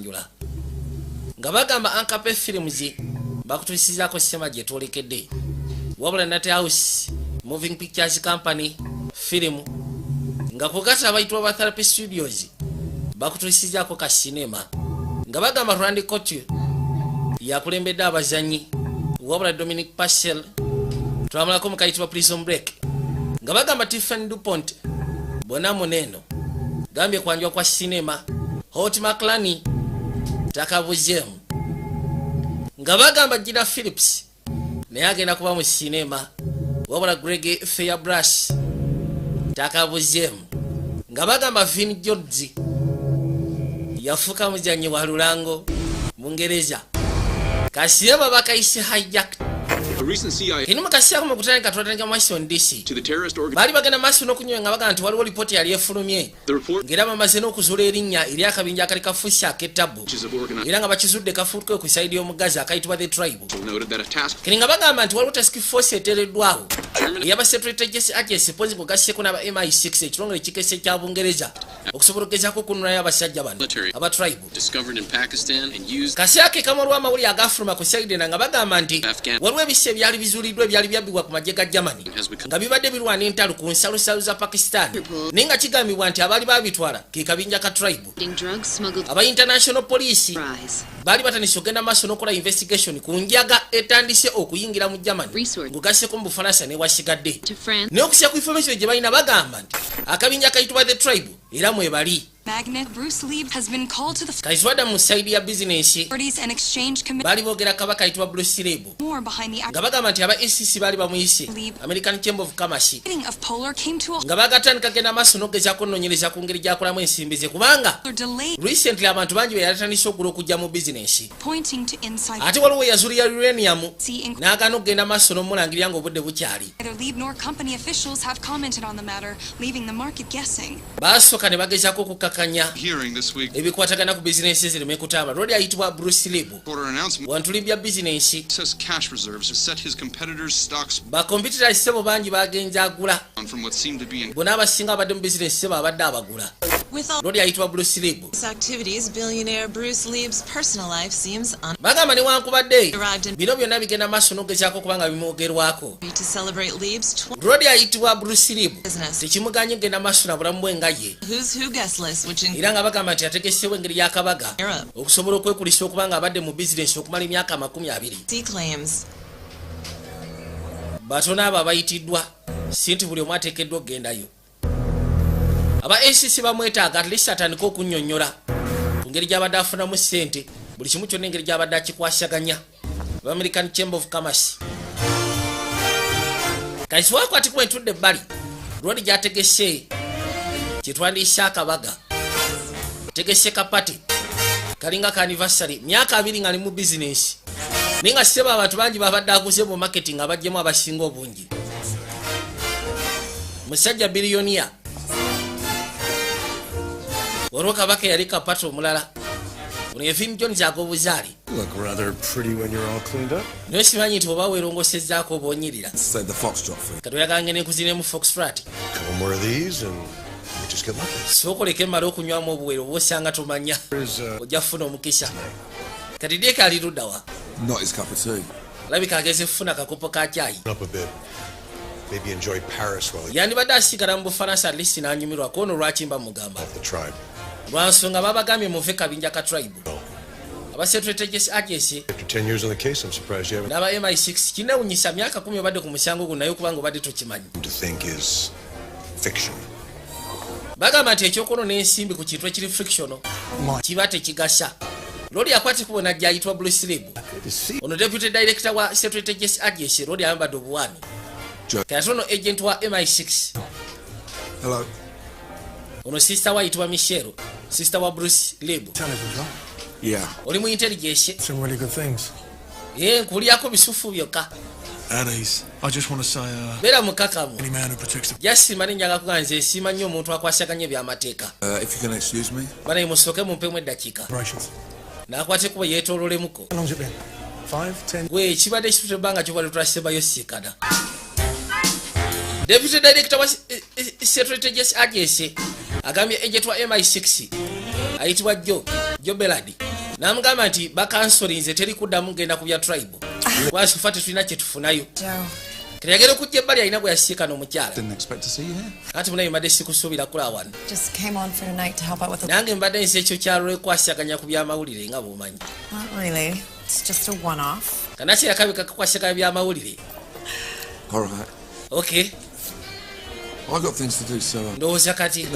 njula nga bagamba Ankape Films bakutusizaako sema gye twolekedde wabula Nat House Moving Pictures Company film nga kukata abayitwa ba Therapy Studios bakutusizaako ka cinema nga bagamba Randy Couture yakulembedde abazanyi wabula Dominic Purcell twamulako mu kayitibwa Prison Break nga bagamba Tiffany DuPont bona muneno gambye kwanjwa kwa cinema Hot McClany takabuzemu nga bagamba Gina Phillips naye agenda kuba mu cinema wabula Greg Fairbrush takabuzemu nga bagamba Vin George yafuka muzanyi wa lulango Mungereza kasiyaba bakayise hijack kini makasiya kuma kutani katwatanga Washington DC bali bagenda maso nokunywa nga baganda nti waliwo report yali efulumye ngera bamaze n'okuzula erinnya eri akabinja akali kafusi ak'ettabu era nga bakizudde kafuuke ku side y'omugazi akayitibwa The Tribe kini nga bagamba nti waliwo task force eteereddwawo eyaba Secretary Agency Pozi kugasseko n'aba MI6 ekitongole kikese kya Bungereza okusobola okugezaako okununulayo abasajja bano aba Tribe kasi ake kamwe olw'amawulire agafuluma ku side nga bagamba nti waliwo ebise byali bizuliddwa byali byabbibwa ku magye ga Germany nga bibadde birwana entalo ku nsalusalu za Pakistan naye nga kigambibwa nti abaali babitwala ke kabinja ka Tribe aba International Police bali batandise okugenda maaso n'okola investigation ku njaga etandise okuyingira mu Germany ngugasseko mu Bufalansa ne wasigadde naye okusya ku information gye balina bagamba nti akabinja kayitibwa The Tribe era mwebali Magnate Bruce Lieb has been called to the kaizwada mu side ya business and Exchange Committee. bali bogera kabaka yitwa Bruce Lieb More behind the nga bagamba nti aba SEC bali bamuyise American Chamber of Commerce acting of Polar came to a nga bagatandika genda maaso n'okugezaako nonyereza ku ngeri gyakolamu ensimbi ze kubanga delay recently abantu bangi be yalatandise okugula okujja mu business pointing to inside ate waliwo yazulira uranium seeing n'agaana okugenda maaso n'omulangirira ng'obudde bukyali neither Lieb nor company officials have commented on the matter, leaving the market guessing. baasooka ne bagezaako okukakanya This week, ebikwatagana ku bizinesi zireme kutamba lwali ayitibwa Bruce Lieb quarter announcement wantuli bya bizinesi says cash reserves to set his competitors' stocks bakompyuta sebo bangi bagenza agula down from what seemed to be in bona abasinga abadde mu bizinesi sebo abadde abagula With all lwali ayitibwa Bruce Lieb these activities, billionaire Bruce Lieb's personal life seems bagamba newankubadde Arrived in- bino byonna bigenda maaso n'okugezaako kubanga bimwogerwako to celebrate Lieb's lwali ayitibwa Bruce Lieb business. tekimuganye kugenda maaso na bulamu bwe nga ye Who's Who guest list, which includes era nga bagamba nti ategeseewo engeri y'akabaga Europe. okusobola okwekulisa okuba nga abadde mu bizinesi okumala emyaka 20 claims. batono abo abayitiddwa si nti buli omu ateekeddwa okugendayo aba ACC bamwetaaga at least atandika okunnyonnyola ku ngeri gy'abadde afunamu ssente buli kimu kyonna engeri gy'abadde akikwasaganya aba American Chamber of Commerce kaisi wakwatikuba entudde ebbali lwali gyategese kyetwandiise akabaga tegese kapati kalinga ka anniversary myaka 2 ngali mu business ninga seba abantu bangi babadde aguze mu marketing abajjemu abasinga obungi musajja bilionia woroka bake yali kapati omulala uno Vin Jones agobuzaali Look rather pretty when you're all cleaned up. naye simanyi nti oba weerongosezzaako obonyirira Say the foxtrot for you. katoyagange nekuzine mu Foxtrot Couple more of these and you just get lucky. sookoleke mmale okunywamu obuwero oba osanga tomanya There's ojja kufuna omukisa kati dyeka ali luddawa not his cup of tea. labika ageze kufuna kakopo ka caayi Up a bit. Maybe enjoy Paris while you're yandibadde asigala mu Bufalansa at least n'anyumirwako ono lwaki mba mugamba off the tribe. lwansonga babagambye muve kabinja ka Tribe aba Secretary Agency After 10 years on the case, I'm surprised you haven't n'aba MI6 kinewunyisa myaka 10 obadde ku musango guno naye kubanga obadde tokimanyi come to think is fiction. bagamba nti ekyokono n'ensimbi ku kintu ekiri frictional kiba tekigasa lodi yakwatibwa najja ayitwa Bruce Lieb ono Deputy Director wa Secretary Agency lodi ayambadde obuwami kati ono agent wa MI6 Hello. ono sister wa ayitibwa Michelle sister wa Bruce Lieb Yeah. oli mu intelligence Some really good things. nkulyako bisufu byokka At ease. I just want to say, beera mukakamu any man who protects the jasima nenjaga kuga nze siima nnyo omuntu akwasaganya ebyamateeka If you can excuse me. banaye musooke mumpemu eddakiika operations. n'akwate kuba yeetoololemuko How long's it been? 5, 10? gwe kibadde kitute ebbanga kyobadde twasebayo siikana Deputy Director wa Secretary Agency agambye agent wa MI6 ayitibwa Joe Beladi namugamba nti bakansolinze teri kuddamu genda ku bya tribe wasufa tetulina kyetufunayo kati yagenda okujja ebbali alina bwe yasiikana omukyala ati munaye mbadde sikusuubira kula wano nange mbadde nsi ekyo kyalo lwekwasaganya ku byamawulire nga bwomanyi kanakira kabika kakwasaganya byamawulire okay ndowooza kati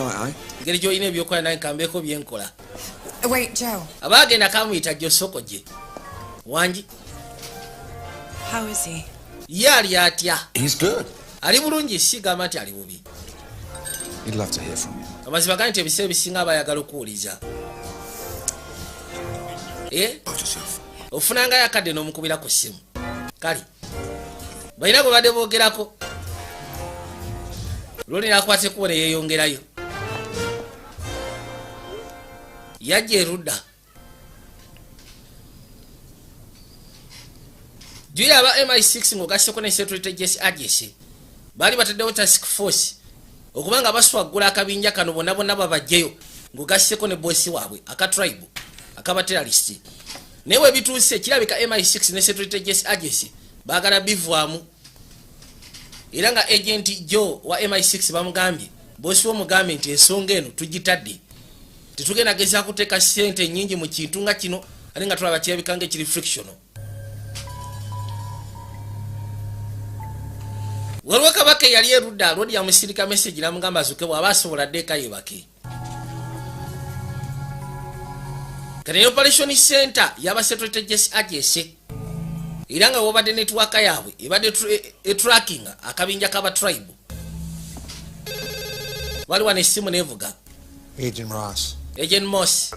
ngeri gyolina ebyokola naye nkambeeko byenkola abaagenda kamuyita josoko gye wangi ye ali atya ali bulungi sigamba nti ali bubi amazima gani nti ebiseera ebisinga abayagala okuwuliza ofunangayo akadde n'omukubira ku ssimu kale balina gwe badde boogerako lwoli nakwate kubo ne yeeyongerayo yajja erudda juyira aba MI6 ng'ogasseko ne Security Agency baali bataddewo task force okuba nga baswaggula akabinja kano bonna bonna babajjeyo ng'ogasseko ne bossi waabwe aka tribe akabaterrorist naye we bituuse kirabika MI6 ne Security Agency baagala bivaamu era nga agent Joe wa MI6 bamugambye bossi w'omugambe nti ensonga eno tugitadde tetugenda geza kuteeka ssente nnyingi mu kintu nga kino ate nga tulaba kirabika ng'ekiri frictional. Waliwo kabaka yali erudda alodi yamusirika message namugamba azuke bw'aba asobola ddeeka yebake. Kati operation center yaba Security Agency era nga wobadde network yaabwe ebadde tracking akabinja kaba tribe. Waliwo n'essimu nevuga. Agent Ross. Agent Moss.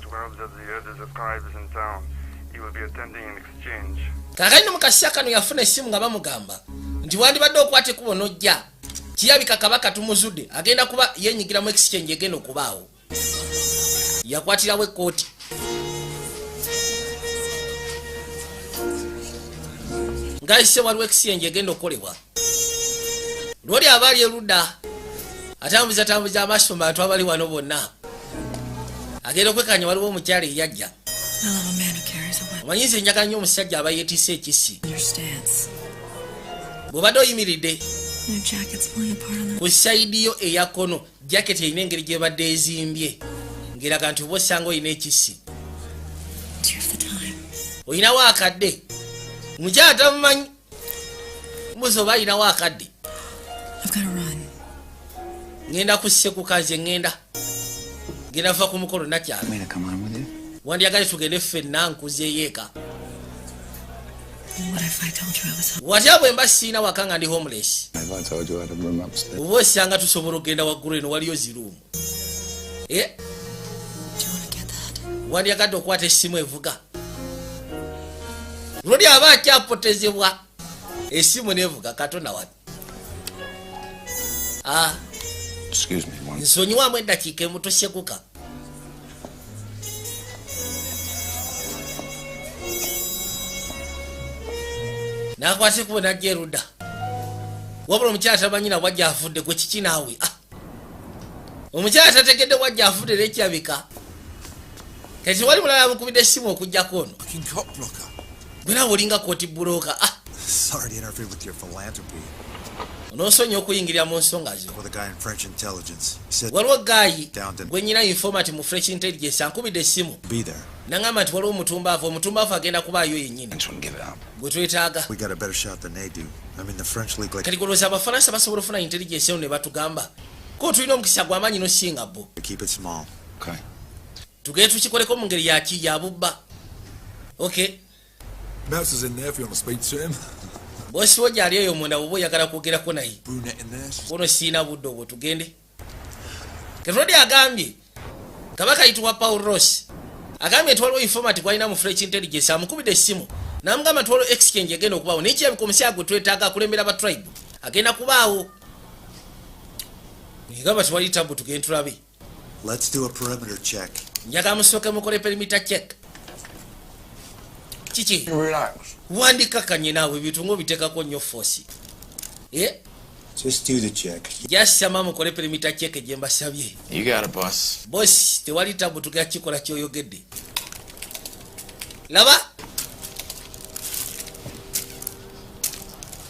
Kakali mukasya kano yafuna essimu nga bamugamba nti wandibadde okwate kubo nojja kirabika kabaka tumuzudde agenda kuba yenyigira mu exchange egenda okubaawo yakwatirawo ekkooti ngayise waliwo exchange egenda okukolebwa lwoli abaali erudda atambuza amaaso mu bantu abali wano bonna agenda okwekanya waliwo omukyala eyajja omanyize njagala nnyo omusajja aba yeetise ekisi bw'obadde oyimiridde ku sayidi yo eyakono jaketi erina engeri gyebadde ezimbye ngeraga nti oba osanga olina ekisi olinawo akadde mukyala tamumanyi mbuzi oba alinawo akadde ngenda kussekukaze ngenda va ku mukolo nakyala wandiyagale tugende ffenna nkuzeeyeeka watya bwe mba siina waka nga ndi homeless oba osanga tusobola okgenda waggulu eno waliyo ziruumu wandiyagadde okwata essimu evuga lodi aba akyapotezebwa essimu nevuga katonda wati nsonyiwamu eddakiika emutosekuka nakwate kubo najja erudda wabula omukyala tamanyina wajja afudde gwe kiki naawe omukyala tategedde wajja afudde nekyabika kati wali mulala mukubidde essimu okujjako ono gwe naawe olinga kooti bulooka onosonyiwa okuyingirira mu nsonga zo waliwo gaayi gwe nyina informati mu French Intelligence ankubidde essimu nangamba nti waliwo omutumbaavu agenda kubaayo yennyini gwe twetaaga kati golooza abafalansa basobola ofuna intelligence eno ne batugamba ko tulina omukisa gw'amaanyi nosinga bo tugende tukikoleko mu ngeri ya bubba bosi wo gyali eyo munda bwoba oyagala kwogerako naye ono siina budde obwo tugende ketulodi agambye kabaka ayitibwa Paul Ross agambye nti waliwo informati gwalina mu French Intelligence amukubidde essimu namugamba nti waliwo exchange egenda okubaawo nekyabika omusaya gwe twetaaga akulembera ba tribe agenda kubaawo ngamba tiwali tabu tugende tulabe njagala musooke mukole perimeter check kiki wandikakanye naawe ebintu ng'obiteekako nnyo force jasama mukole perimeter check gye mbasabye bosi tewali tabu tugenda kikola kyoyogedde laba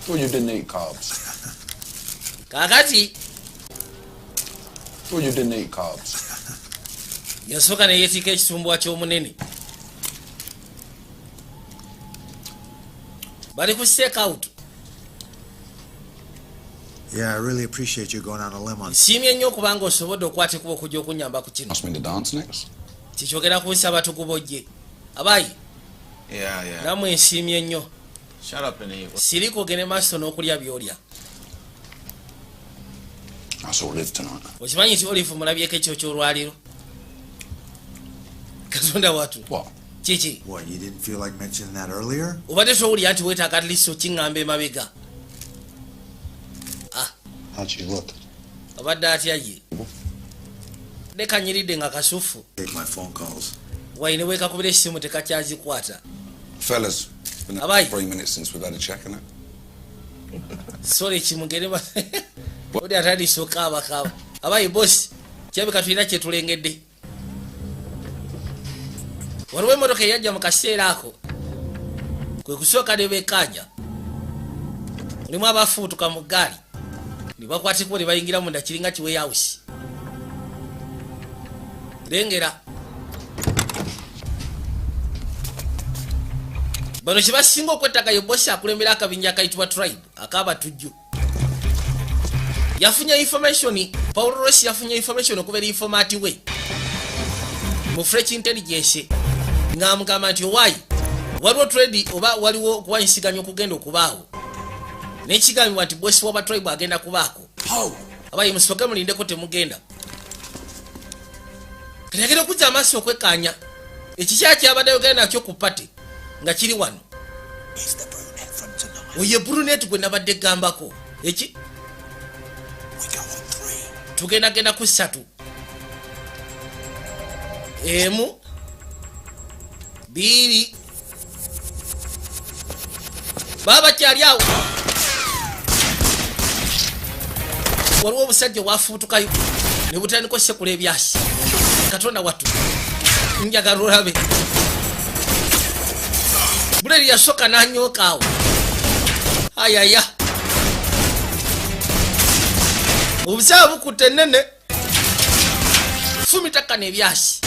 Thought you didn't eat carbs. kakati Thought you didn't eat carbs. yasooka neyeetika ekitumbwa ky'omunene bali ku stake out. Yeah, I really appreciate you going on a limb on. Nsiimye nnyo okubanga osobodde okwata ekuba okujja okunyamba ku kino. Ask me to dance next. Kikyogera ku nsaba tugubojje. Abayi. Yeah. Namwe nsiimye nnyo. Shut up and eat. Siriko gene maaso n'okulya by'olya. I saw Liv tonight. Okimanyi nti Olive mulabyeko ekyo ky'olwaliro? Katonda watu. What? Kiki? What, you didn't feel like mentioning that earlier? Obadde towulira nti weetaaga at least okiŋŋamba emabega. How'd she look? Obadde atya ye? Nekanyiridde nga kasufu. Take my phone calls. Wayine weekakubira essimu tekakyazikwata. Fellas, it's been Abai. 3 minutes since we've had a check on it. Sorry kimugere ba. Odi atandise okaabakaaba. Abayi bosi, kirabika tulina kye tulengedde. Waliwo emmotoka eyajja mu kaseera ako. Kwe kusooka ne beekanja. Mulimu abafuutuka mu ggaali. Ne bakwateko ne bayingira munda kiringa kiweeyawusi. Lengera. Bano kye basinga okwettaka ye bosi akulembera akabinja akayitibwa tribe ak'abatujju. Yafunye information, Paul Ross yafunye information okuva eri informati we mu French intelligence ng'amugamba nti owaayi waliwo trade oba waliwo okuwanyisiganya okugenda okubaawo n'ekigambibwa nti bosi w'aba tribe agenda kubaako. Abayi musooke mulindeko temugenda. Kati agenda okuzza amaaso okwekkaanya ekikya kyabadde yogenda nakyo ku pate nga kiri wano. Oye brunette gwe nabadde gambako eki tugenda ku 3 emu 2 baba kyali awo waliwo obusajja wafuutukayo ne butandika sekula ebyasi. Katonda watu njagala olabe buleri yasooka n'anyooka awo. Ayaya obusawo bukutte ennene fumitaka n'ebyasi.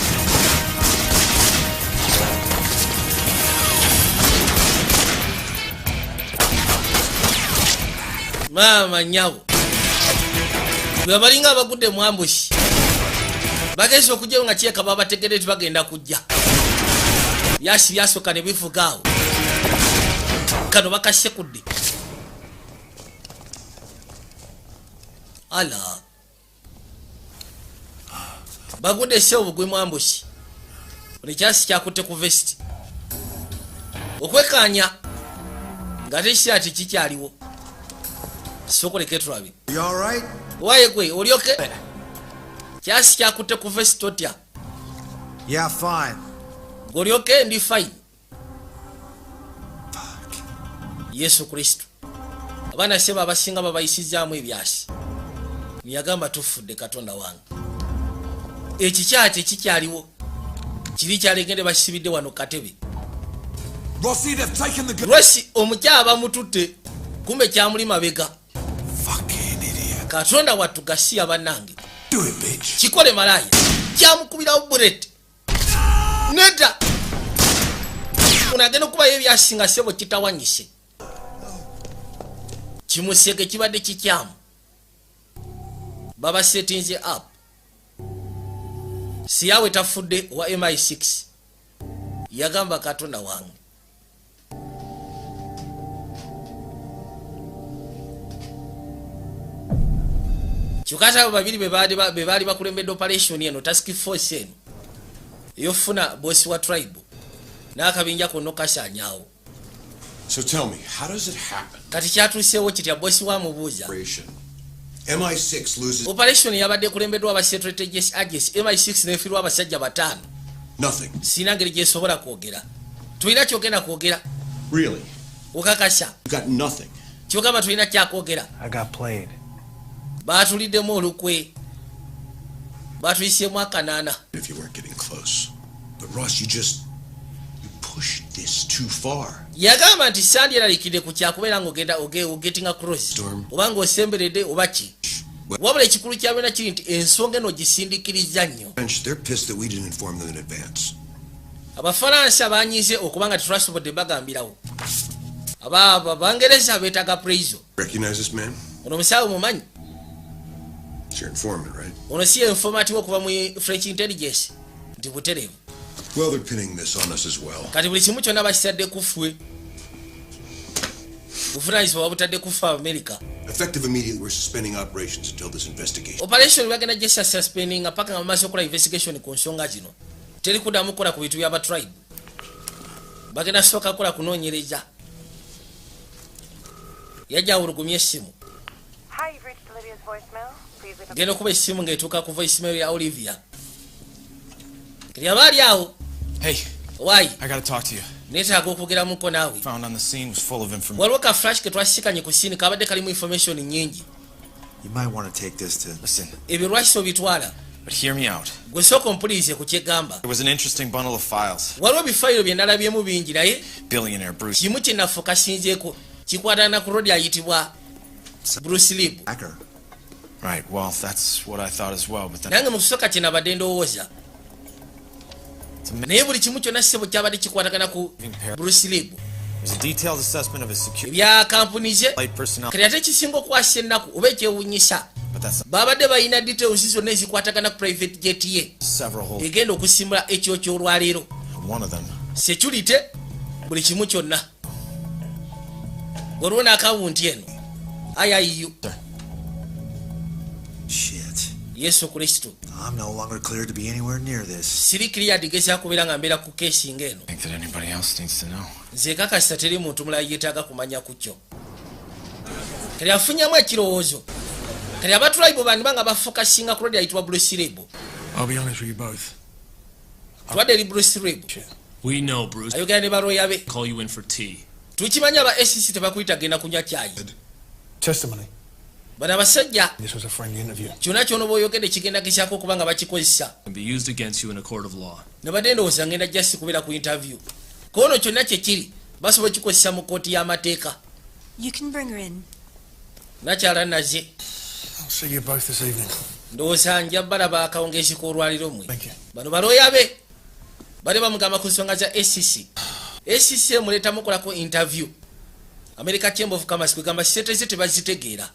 Maama nnyabo bwe balinga abagudde mu ambushi bagezi okujjayo nga kyeka babategedde nti bagenda kujja. Byasi byasooka ne bivuga awo. Kano bakasekudde. Ala bagudde esseewo bugwe mu ambushi. Buli kyasi kyakutte ku vesti okwekkaanya nga tekisira ti kikyaliwo. Sokoleke tulabe. You all right? Waye gwe olyoke kyasi kyakutte ku vesti otya? Yeah, fine. Golyoke ndi fine. Yesu Kristo. Abaana seba abasinga babayisizaamu ebyasi. Niyagamba tufudde Katonda wange. Ekikyate kikyaliwo. Kiri kyalegende basibidde wano katebe. Rossi, they've taken the gun. Rossi omukyala bamututte kumbe kyamuli mabega. Fucking idiot. Katonda wattu gasiya bannange. Do it, bitch. Kikole malaya. Kyamukubirawo bullet. Neta. Unagenda okubayo ebyasinga sebo kitawanyise. Kimusege kibadde kikyamu. Baba settings up. Siyawe tafudde wa MI6. Yagamba Katonda wange. Kyokata abo babiri be baali bakulembedde operation eno task force eno eyofuna bosi wa tribe n'akabinja konna kasaanyaawo. So tell me, how does it happen? Kati kyatuuseewo kitya bosi wa mubuuza. MI6 loses Operation yabadde kulembeddwa aba Secret Agency MI6 n'efiirwa abasajja 5. nothing. Sina ngeri gyesobola kwogera. Tulina kyogenda kwogera. Really? Okakasa. You got nothing. Kyogamba tulina kyakwogera. I got played. Baatuliddemu olukwe. Baatuyiseemu akanaana. If you weren't getting close. But Ross, you pushed too far. yagamba nti sandyeralikidde ku kyakubeera ng'ogenda ogetting across oba ng'osemberedde oba ki wabula ekikulu kyabeera kiri nti ensonga eno gisindikiriza nnyo. They're pissed that we didn't inform them in advance. abafalansa banyize okuba nga tetwasobodde bagambirawo. abangereza beetaaga praiso. Recognize this man? ono omusaawe mumanyi. It's your informant, right? ono si informati okuva mu French intelligence nti butereevu. Well, they're pinning this on us as well. kati buli kimu kyonna bakitadde kufwe buvunanyizibwa babutadde kufa America. Effective immediately, we're suspending operations until this investigation. operation bagenda gyesa suspending paka nga bamaze okukola investigation ku nsonga zino. teri kuddamu kukola ku bintu byaba tribe. bagenda sooka kukola kunoonyereza. yajja awulugumya essimu. genda okuba essimu ng'etuuka ku voicemail ya Olivia. Kiriaba ali awo. Hey, why? I gotta talk to you. neetaaga okwogeramuko naawe. Found on the scene was full of information. waliwo ka flash ke twasikanye ku siini kabadde kalimu information nyingi. You might want to take this to... Listen, ebyo lwaki obitwala? but hear me out. gwe sooka ompulirize ku kyegamba. There was an interesting bundle of files. waliwo bifayiro bye nalabyemu bingi naye Billionaire Bruce. kimu kye nafokasinzeeko kikwatana ku rodi ayitibwa Bruce Lee. Hacker. Right, well, that's what I thought as well, but then... nange mu kusooka kye nabadde ndowooza. naye buli kimu kyonna ssebo kyabadde kikwatagana ku Bruce Lee. There's a detailed assessment of his security ebya kampuni ze personnel, kati ate kisinga okwasa ennaku oba ekyewunyisa but that's babadde balina details zonna ezikwatagana ku private jet ye several holes. egenda okusimbula ekyo ky'olwaleero. One of them. security buli kimu kyonna waliwo n'akawunti eno IIU. Shit. yesu kristo I'm no longer cleared to be anywhere near this. siri cleared gezaako kubeera nga mbeera ku keesi ng'eno. I think that anybody else needs to know. nze kakasita teri muntu mulala yeetaaga kumanya ku kyo. kati afunyamu ekirowoozo kati abatribe bandi banga bafokasinga ku lodi ayitibwa Bruce Lee. I'll be honest with you both. twadde eri Bruce Lee We know, Bruce. ayogera ne balooya be. Call you in for tea. tukimanyi aba SEC tebakuyita genda kunywa cyayi. Testimony. bano abasajja This was a friendly interview. kyonna kyonoba oyogedde kigenda gezaako okuba nga bakikozesa. Can be used against you in a court of law. nebadde ndowooza ngenda jasi kubeera ku interview koono kyonna kyekiri basobola kikozesa mu kooti y'amateeka. You can bring her in. nakyala naze I'll see you both this evening. ndowooza nja balaba akawungeezi k'olwaliro mmwe. Thank you. bano balooya be bali bamugamba ku nsonga za SEC. SEC emuleeta mukolako interview. America Chamber of Commerce kwegamba sente ze tebazitegeera.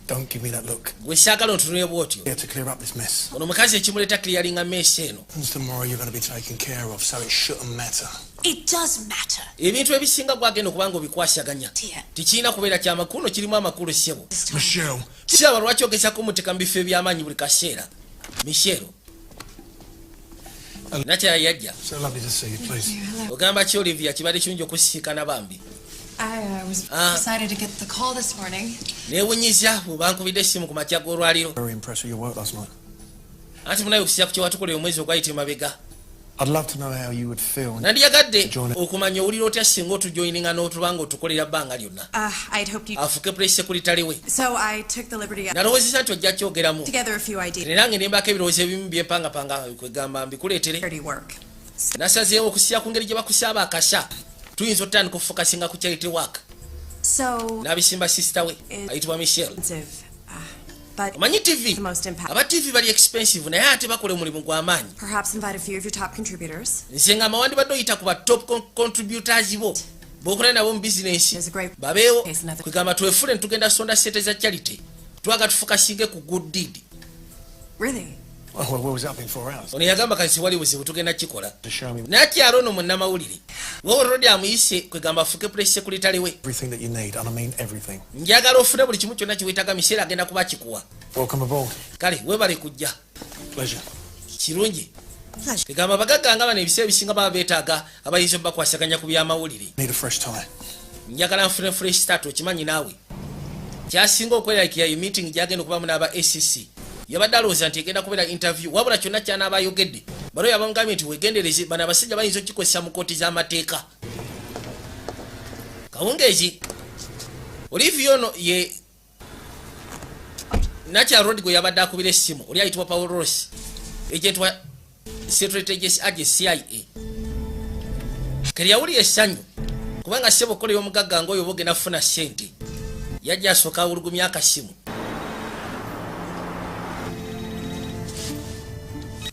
Don't give me that look. gwe saagala ontunule bw'otyo. Here to clear up this mess. ono mukazi ekimuleeta clearinga mess eno. And tomorrow you're going to be taken care of, so it shouldn't matter. It does matter. ebintu ebisinga gwagenda okuba nga obikwasaganya Dear. tekirina kubeera kyamakulu kirimu amakulu ssebo. This time. Michelle. kiraba lwaki ogezako omuteka mu bifo eby'amaanyi buli kaseera. Michelle nakyala yajja So lovely to see you, please. ogamba ki Olivia kibadde kirungi okusisikana bambi. I was excited to get the call this morning. neewunyiza bwebankubidde essimu ku makya g'olwaliro Very impressed with your work last night. anti munaye okusira ku kyewatukolera omwezi ogwayita mabega. I'd love to know how you would feel. nandiyagadde Join it. okumanya owulira otya singa otujoyininga n'otuba nga otukolera bbanga lyonna. I'd hoped you. afuke press secretary we. So I took the liberty of nalowoozeza nti ojja kyogeramu together a few ideas. era nga nembako ebirowoozo ebimu byempangapanga kwegamba mbikuleetere. Dirty work. nasazeewo okusira ku ngeri gye bakusaaba akasa tuyinza otandika okufokasinga ku charity work. So n'abisimba sisita we ayitibwa Michelle. expensive, but omanyi TV the most impact. aba TV bali expensive naye ate bakola omulimu gw'amaanyi. Perhaps invite a few of your top contributors. nze nga amawandibadde oyita ku ba top contributors bo b'okola nabo mu bizinensi There's a great babeewo case another. kwegamba twefule netugenda sonda sente za charity twaga tufokasinge ku good deed. Really? Oh, well, what was that been 4 hours? ono yagamba kasi wali buzibu tugenda kikola. To show me nakyalo ono munnamawulire wowe rodi amuyise kwegamba afuke press secretary we. everything that you need, and I mean everything. njagala ofune buli kimu kyonna kiweetaga Michelle agenda kuba kikuwa. Welcome aboard. kale webale kujja Pleasure. kirungi. kwegamba abagagga nga bano ebiseera ebisinga baba beetaaga abayinza obakwasaganya ku byamawulire. Need a fresh tie. njagala nfune fresh start okimanyi naawe. kyasinga okweraliikirira ye meeting gyagenda okubamu n'aba SEC yabadde alowooza nti egenda kubeera interview wabula kyonna kyanaaba ayogedde balo yabamugambye nti wegendereze bano abasajja bayinza okukikozesa mu kooti z'amateeka. kawungeezi Olivia ono ye nakyala rod gwe yabadde akubira essimu oli ayitibwa Paul Ross agent wa Secret Agency CIA. Kelyawuli essanyu kubanga ssebo kola y'omugagga ng'oyo boge nafuna ssente yajja asooka awulugumya akasimu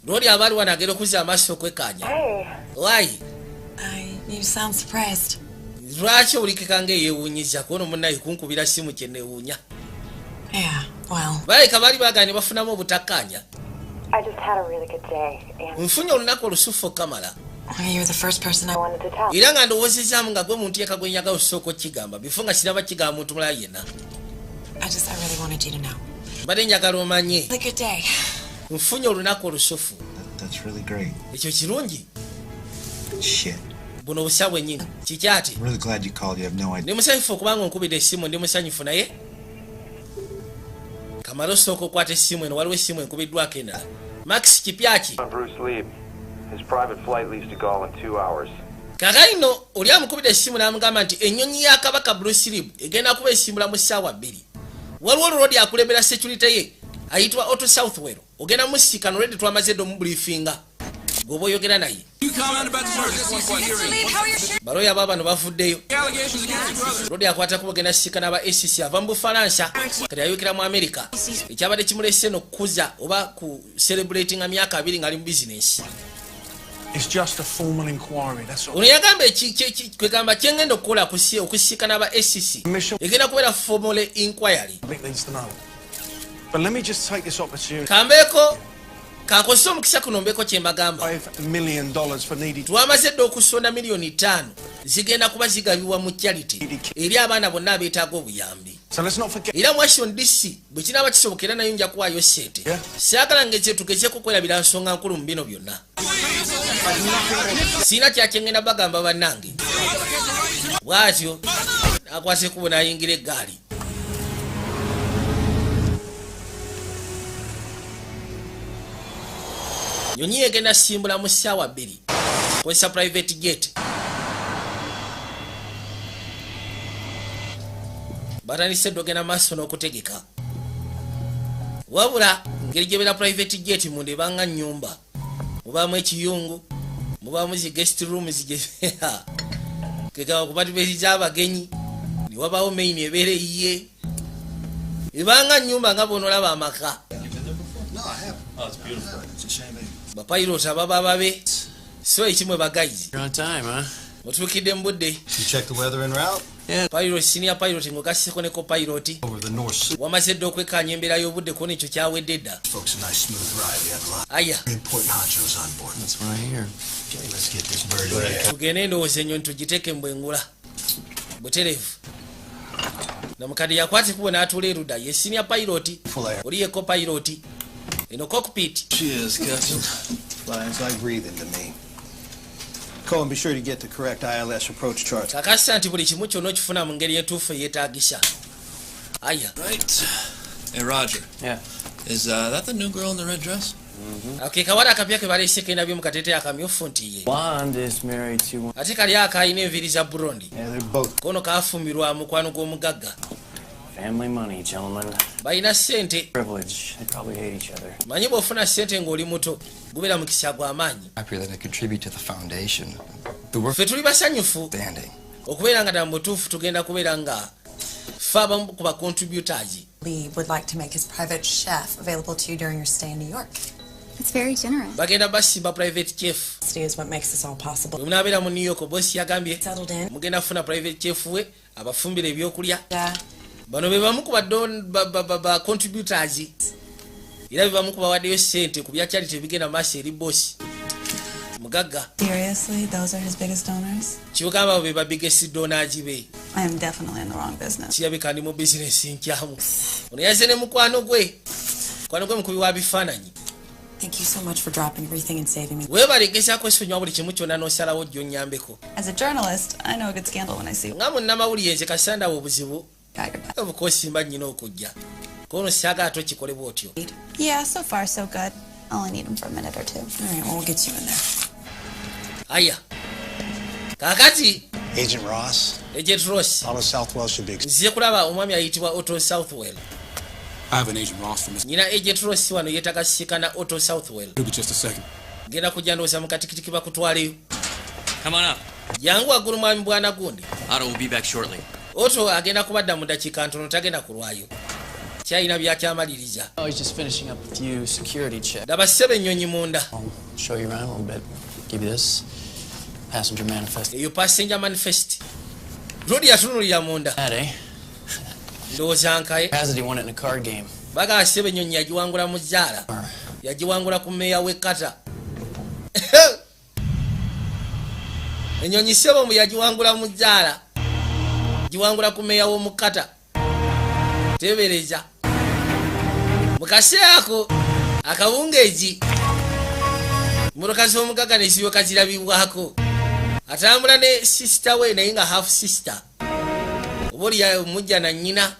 lwoli abaali wanaagera okuzza amaaso okwekkaanya waayi You sound surprised. lwaki owulikika ng'eyeewuunyiza kuona munnaye kunkubira simu kye neewuunya Yeah, well. baleka baali baagaanye bafunamu obutakkaanya I just had a really good day, and nfunye olunaku olusufu okamala You're the first person I wanted to tell. era nga ndowoozezaamu nga gwe muntu yeka gwe njagala osooka okigamba bifo nga sinaba kigamba muntu mulala yenna I really wanted you to know. mbadde njagala omanye Really good day. nfunye olunaku olusufu That's really great. ekyo kirungi Shit. buno busa bwennyini kikyati I'm really glad you called. You have no idea. ndi musanyufu okubanga onkubidde essimu ndi musanyufu naye kamala osooka okwata essimu eno waliwo essimu enkubiddwako endala max kipyaki Bruce Lieb. His private flight leaves to Gaul in 2 hours. kakayino oli amukubidde essimu n'amugamba nti ennyonyi ya kabaka Bruce Lieb egenda kuba esimbula mu ssaawa 2 waliwo olulodi akulembera security ye ayitibwa Otto Southwell ogenda musiikano olwedde twamaze dde omubriefinga gwoba oyogera naye baloya aba bano bavuddeyo lodi akwatako bagenda siika n'aba ACC ava mu Bufalansa kati ayokera mu America ekyabadde kimulese eno kukuza oba ku celebratinga myaka 2 ng'ali mu bizinesi It's just a formal inquiry, that's all. ono yagamba kwegamba kyengenda okukola okusiika n'aba ACC egenda kubeera formal inquiry Public needs to know. But let me just take this opportunity. kambeeko kakozese omukisa kuno mbeeko kye mbagamba $5 million for needy. twamaze dde okusonda miliyoni 5 zigenda kuba zigabibwa mu charity eri abaana bonna abeetaaga obuyambi So let's not forget. era mu Washington DC bwe kinaaba kisobokera nayo nja kuwaayo ssente saagala tugezeeko kwerabira nsonga nkulu mu bino byonna siina kyakyengenda bagamba bannange bwatyo akwase kubo n'ayingira eggaali nyonyi egenda simbula mu ssaawa 2 kozesa private jet batandise dde ogenda maaso n'okutegeka wabula ngeri gyebeera private jet munda ebanga nnyumba mubaamu ekiyungu mubaamu zi guest rooms kekaba kubatiberiza abagenyi niwabaawo main ebeera eyiye ebanga nnyumba nga bonolaba amaka bapilot ababa babe so ekimwe bagayizi mutuukidde mu budde pilot senior pilot ng'ogasseko ne copilot wamaze dde okwekkaanya embeera y'obudde kuona ekyo kyawedde dda aya tugende endowooza ennyonyi tugiteeke mu bwengula butereevu namukadde yakwate kubo n'atuula erudda ye senior pilot oli ye copilot eno cockpit She is, Captain. Flies like breathing to me. Cole, and be sure to get the correct ILS approach chart. kakasa nti buli kimu kyonna okifuna mu ngeri entuufu eyeetaagisa aya Right. Hey, Roger. Yeah. Is that the new girl in the red dress? ke kawala akapya ke baleese kenda mu kateeteeyi akamyufu nti ye Blonde is married to. ate kali akaalina enviiri za bulondi Yeah, they're both. kono kaafumbirwa mukwano gw'omugagga Family money, gentlemen. balina ssente Privilege. They probably hate each other. manyi bw'ofuna ssente ng'oli muto gubeera mukisa gw'amaanyi Happy that I contribute to the foundation. The work ffe tuli basanyufu standing. okubeera nga ddala butuufu tugenda kubeera nga ffe abamu ku bacontributors Lee would like to make his private chef available to you during your stay in New York. It's very generous. bagenda basimba private chef Stay is what makes this all possible. bwe munaabeera mu New York bosi yagambye Settled in. mugenda kufuna private chef we abafumbira ebyokulya Yeah. bano be bamu ku bacontributors era be bamu ku bawaddeyo ssente ku bya charity ebigenda maaso eri bosi mugagga Seriously, those are his biggest donors? kibugamba abo be ba biggest donors be I am definitely in the wrong business. kirabika ndi mu bizinesi nkyamu ono yazze ne mukwano gwe mukubi wa bifaananyi Thank you so much for dropping everything and saving me. weebalegezaako esonyiwa buli kimu kyonna n'osalawo jjo nnyambeko As a journalist, I know a good scandal when I see one. nga munnamawulire nze kasandawo obuzibu obukosimba nnyina okujja kono saagala tokikole bw'otyo Yeah, so far so good. I'll only need him for a minute or two. All right, well, we'll get you in there. aya kaakati Agent Ross. Agent Ross Otto Southwell should be. nzize kulaba omwami ayitibwa Otto Southwell I have an Agent Ross from his. nyina Agent Ross wano yeetaaga sisikana Otto Southwell It'll be just a second. genda kujja ndowooza mu katikitiki bakutwaleyo Come on up. Yangu agulu mwami bwana gundi. Otto will be back shortly. Otto agenda kubadda mu dakiika ntono tagenda kulwayo. Kyayina byakyamaliriza. Oh, he's just finishing up a few security checks. Daba ssebe ennyonyi munda. Show you around a little bit. Give you this passenger manifest. Eyo passenger manifest. Rodi yatunulira munda. That, eh? Ndowooza nkaye. Cassidy won it in a card game. Baga ssebe ennyonyi yagiwangula mu zzaala. Yagiwangula ku mmeeya w'ekkata. Ennyonyi ssebo mu yagiwangula mu zzaala. Giwangula ku mmeeya w'omukkata. Tebereza. Mu kaseera ako akawungeezi mmotoka z'omugaga ne ziyoka zirabibwako. Atambula ne sister we naye nga half sister. Oba oli mujja na nnyina.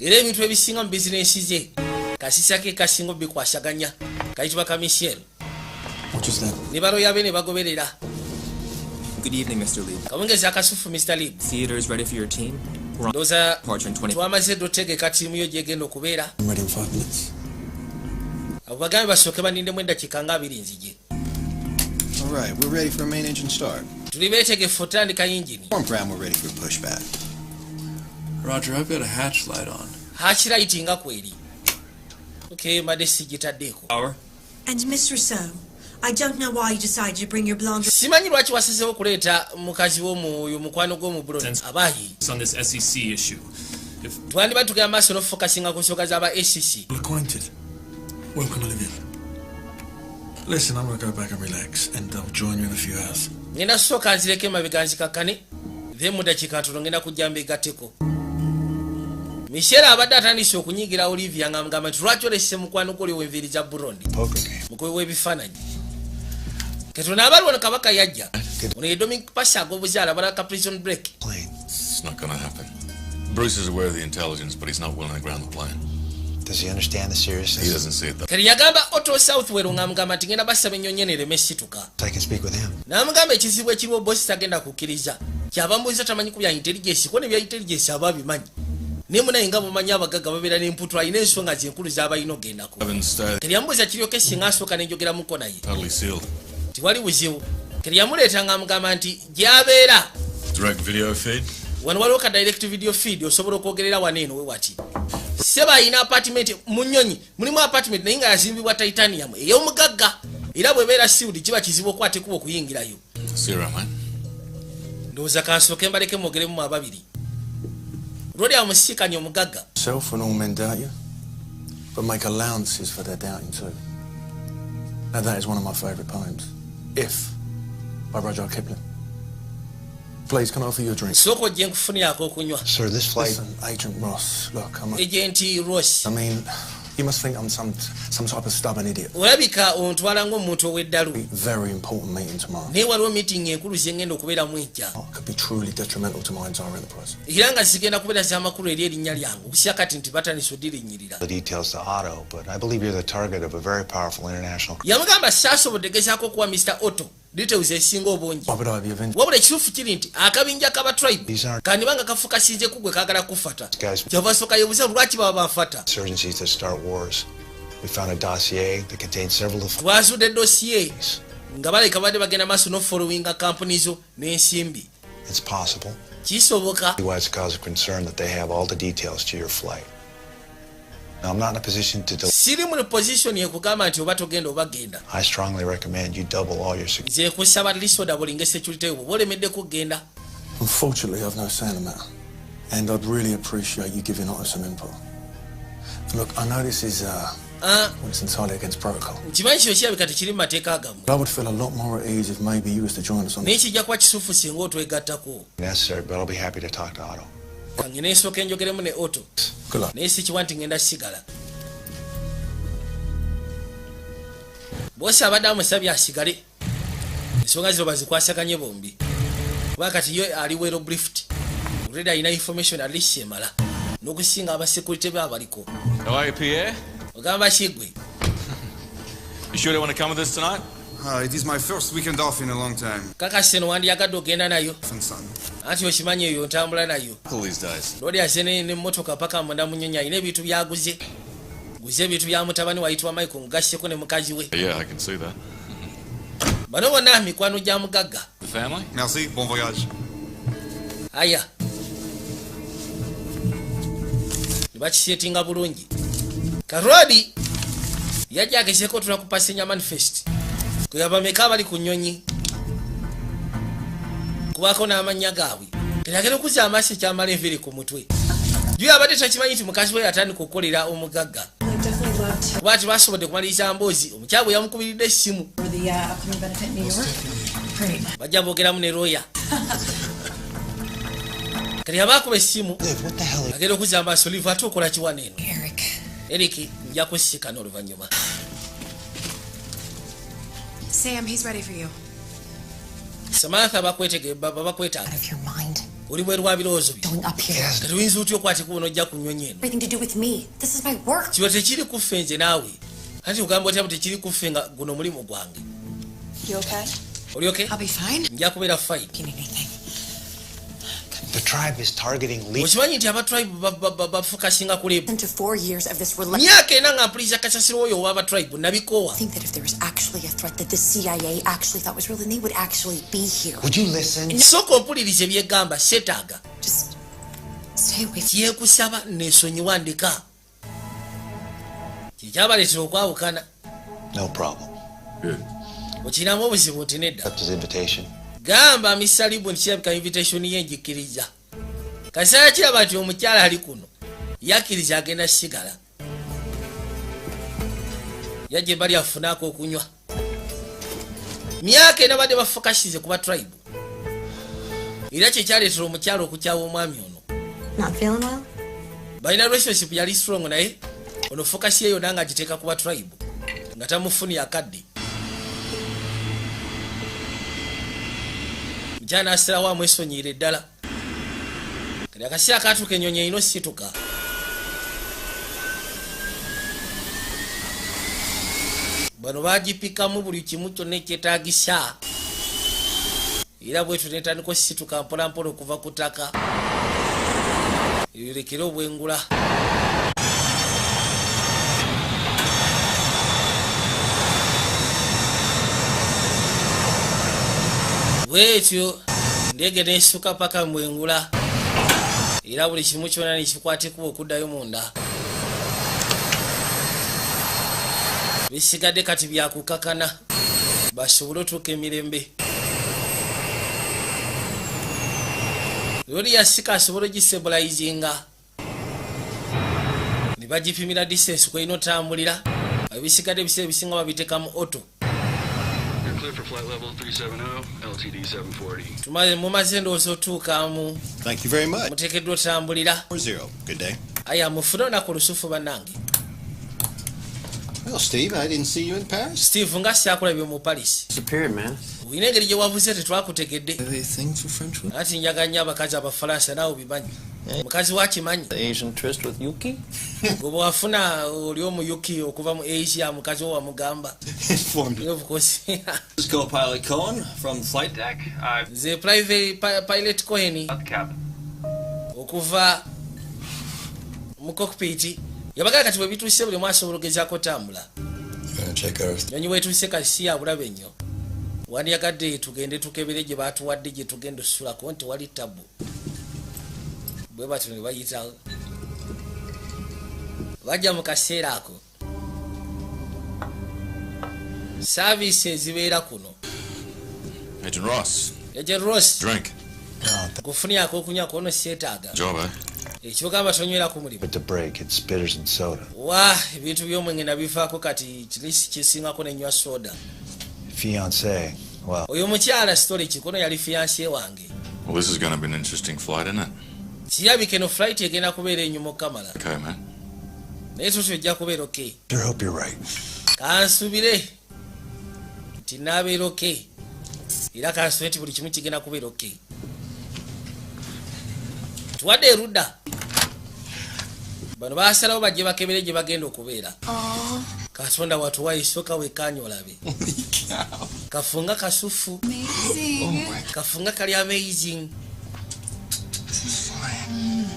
Era ebintu ebisinga mu bizinensi ze kasisa ke kasinga bikwasaganya kayitibwa ka Michelle. What is that? Ne balo yabe ne bagoberera. Good evening, Mr. Lee. Kawungezi akasufu Mr. Lee. Theater is ready for your team. We're on departure in 20 twamaze dotegeka tiimu yo gyegenda okubeera. I'm ready in 5 minutes. Abo bagambe basooke banindemu eddakiika nga 2 nzije. All right, we're ready for a main engine start. Tuli beetegefu otandika yingini. Warm ground, we're ready for pushback. Roger, I've got a hatch light on. Hatch light nga kweri. Okay, mbadde sigitaddeeko. Power. And Miss Rousseau, I don't know why you decided to bring your blonde. Simanyi lwaki wasizewo okuleeta mukazi w'omwoyo mukwano gw'omu Burundi abaayi. On this SEC issue. Twandiba tugenda maaso n'okufokasinga ku nsonga z'aba SEC. Acquainted. Welcome, Olivia. Listen, I'm gonna go back and relax, and I'll join you in a few hours. Ngenda kusooka nzireko emabega nzikakkane, then mu dakiika ntono ngenda kujja mbeegatteko. Michelle abadde atandise okunyigira Olivia ng'amugamba nti lwaki olese mukwano gwo oli w'enviiri za Burundi. Mukubi w'ebifaananyi. Katonda abali wano kabaka yajja. Ono ye Dominic Pasha ag'obuzaala balaka prison break. It's not gonna happen. Bruce is aware of the intelligence, but he's not willing to ground the plane. Does he understand the seriousness? He doesn't see it though. Kati yagamba Otto Southwell ng'amugamba nti ngenda basaba ennyonyi eno ereme situka. I can speak with him. N'amugamba ekizibu ekiriwo bosi tagenda kukkiriza. Kyava mbuuza tamanyi ku bya intelligence, ko ne bya intelligence aba abimanyi. Ne munaye nga bumanyi abagagga babeera n'emputwa alina ensonga zenkulu z'abalina ogendako. Kati yambuuza kiryoke singa asooka n'enjogeramuko naye. Totally sealed. Tiwali buzibu. Kati yamuleeta ng'amugamba nti gy'abeera. Direct video feed. Wano waliwo ka direct video feed osobola okwogerera wano eno we wati. Seba ayina apartment mu nnyonyi. Mulimu apartment naye nga yazimbibwa titanium ey'omugagga. Era bw'ebeera sealed kiba kizibu okwate kuba okuyingirayo. Sierra, man. Ndowooza kansooke mbaleke mwogeremu ababiri. Lwali amusiikanye omugagga. Self and all men doubt you, but make allowances for their doubting too. Now that is one of my favourite poems. If, by Rudyard Kipling. Please, can I offer you a drink? Soko ojje nkufunirako okunywa. Sir, this flight... Listen, Agent Ross, look, I'm... Agent Ross. I mean, you must think I'm some type of stubborn idiot. Olabika ontwala ng'omuntu ow'eddalu. Very important meeting tomorrow. Naye waliwo meeting enkulu zengenda okubeera mu enkya. Could be truly detrimental to my entire enterprise. Era nga zigenda kubeera z'amakulu eri erinnya lyange. Obusya kati nti batandise oddirinnyirira. The details to Otto, but I believe you're the target of a very powerful international... Yamugamba saasobodde gezaako okuwa Mr. Otto. Details esinga obungi. Wabula ekituufu kiri nti akabinja k'aba tribe kandi banga kafukasinze ku gwe kaagala kufata. Kyava asooka yeebuuza lwaki baba banfata. Insurgencies that start wars. We found a dossier that contains several of... Twazudde dossier nga baleka badde bagenda maaso n'ofollowinga kampuni zo n'ensimbi. It's possible. Kisoboka. Why it's a cause of concern that they have all the details to your flight. Now, I'm not in a position to... Siri mu position yekugamba nti oba togenda oba genda. I strongly recommend you double all your security. Nze nkusaba liso dabulinga security yo bolemedde kugenda. Unfortunately, I've no say in the matter, and I'd really appreciate you giving Otto some input. Look, I know this is it's entirely against protocol. Kimanyi kino kirabika tekiri mu mateeka agamu. I would feel a lot more at ease if maybe you was to join us on... Naye kijja kuba kisuufu singa otwegattako. Necessary, but I'll be happy to talk to Otto. Kange n'esooka enjogeremu ne Otto. Naye si kiwa nti ngenda sigala. Bosi abadde amusabye asigale. Ensonga zino bazikwasaganye bombi. Kuba kati yo ali wero briefed. Already alina information at least emala. N'okusinga abasekurite be abaliko. How are you, Pierre? Ogamba kigwe. You sure they want to come with us tonight? It is my first weekend off in a long time. Kakase no wandiyagadde ogenda nayo. Anti okimanyi eyo ntambula nayo. All these days. Lodi azene n'emmotoka paka munda mu nnyonyi alina ebintu byaguze. guze ebintu bya mutabani wayitibwa Michael ngugasseko ne mukazi we. Yeah, I can see that. Bano bonna mikwano gya mugagga. The family? Merci, bon voyage. Aya. Nibakisetinga bulungi. Karodi yajja ageseko tula kupasenya manifest. Kuyaba meka bali ku nnyonyi. Kubako n'amanya gaabwe. Teragera okuza amasi kyamala enviri ku mutwe. Juu abadde takimanyi nti mukazi we atandika okukolera omugagga. Bati basobodde kumaliriza mboozi omukyabwe yamukubiridde essimu. Bajja boogeramu ne lawyer. Kali abakuba essimu agenda okuza amaaso Liv ate okola kiwana eno. Eric nja kusikana oluvannyuma. Sam, he's ready for you. Samantha bakwetaaga. Uli bwe lwa birowoozo byo. Kati oyinza otya okwateko buno ojja ku nnyonyi eno. Kiba tekiri kuffe nze naawe. Anti ogamba otya tekiri kuffe nga guno mulimu gwange. Oli okay? Nja kubeera fine. The tribe is targeting Lee. Okimanyi nti abatribe bafokasinga ku Lebu. Myaka ena nga mpuliriza kasasiro oyo owa abatribe nabikoowa. Would you listen? Sooka ompuliriza ebyegamba seetaaga. Kyekusaba neesonyiwa ndeka. Kikyabaleetera okwawukana. No problem. Okinamu obuzibu nti nedda. Accept his invitation. Gamba Mr. Libu nti kirabika invitation ye njikiriza. Kaseera kiraba nti omukyala ali kuno yakkiriza agenda sigala. Yajje bali afunaako okunywa. Myaka ena badde bafokasize ku batribe. Era kyekyaleetera omukyala okukyawa omwami ono. Balina relationship yali strong naye ono fokasi ye yonna nga agiteeka ku batribe nga tamufuni akadde. Jana asira wa mwesonyiire ddala. Kali akaseera katuuka ennyonyi erina osituka. Bano bagipikamu buli kimu kyonna ekyetaagisa. Era bwetu netandika osituka mpola mpola okuva ku ttaka. Eyorekere obwengula. Bwetyo ndege nesituka paka mwengula. Era buli kimu kyonna nekikwatekuba okuddayo munda. Bisigadde kati byakukakana basobole otuuka emirembe. Lori yasika asobole ogisebulayizinga. Ne bagipimira distance kweyina otambulira. Ebisigadde ebiseera ebisinga babiteekamu auto. Clear for flight level 370, LTD 740. Tumaze mumaze ndowooza otuukaamu. Thank you very much. Muteekeddwa otambulira. 40. Good day. Aya mufune olunaku olusufu bannange. Well, Steve, I didn't see you in Paris. Steve nga syakulabye mu Paris. Disappeared, man. Olina engeri gye wavuze tetwakutegedde. Have a thing for French women? Ati njaga nnyo abakazi abafalansa naawe bimanyi. Mukazi wakimanyi. The Asian twist with Yuki? Gwe wafuna oli omu Yuki okuva mu Asia mukazi wo wamugamba. Of course. This is co-pilot Cohen from the flight deck. The private pilot Cohen. Okuva mu cockpit. Yabaga kati bwe bituuse buli mwaso obulogezaako tambula. Nyonyi wetuuse kasi abulabe nnyo. Wandyagadde tugende tukebere gye baatuwadde gye tugenda osusulako nti wali tabu. Bwe batyo ne bayitawo. Bajja mu kaseera ako. Service ezibeera kuno. Agent Ross. Agent Ross. Drink. Kufunyako okunywa kono seetaaga. Job, eh? Ekyogamba tonywera ku mulimu. But to break, it's bitters and soda. Wa ebintu by'omwenge nabivaako kati kilisi kisingako nenywa soda. Fiancé, well. Oyo mukyala story kikono yali fiancé wange. Well, this is going to be an interesting flight, isn't it? Kirabika eno flight egenda kubeera enyuma okamala. Okay, man. Naye tutu ejja kubeera okay. I hope you're right. Kansubire nti naabeera okay. Era kansubire nti buli kimu kigenda kubeera okay. Tuwadde erudda. Bano baasalawo bajje bakebere gye bagenda okubeera. Katonda watuwa isooka wekanya olabe. Kafunga kasufu. Kafunga kali amazing. This is fine.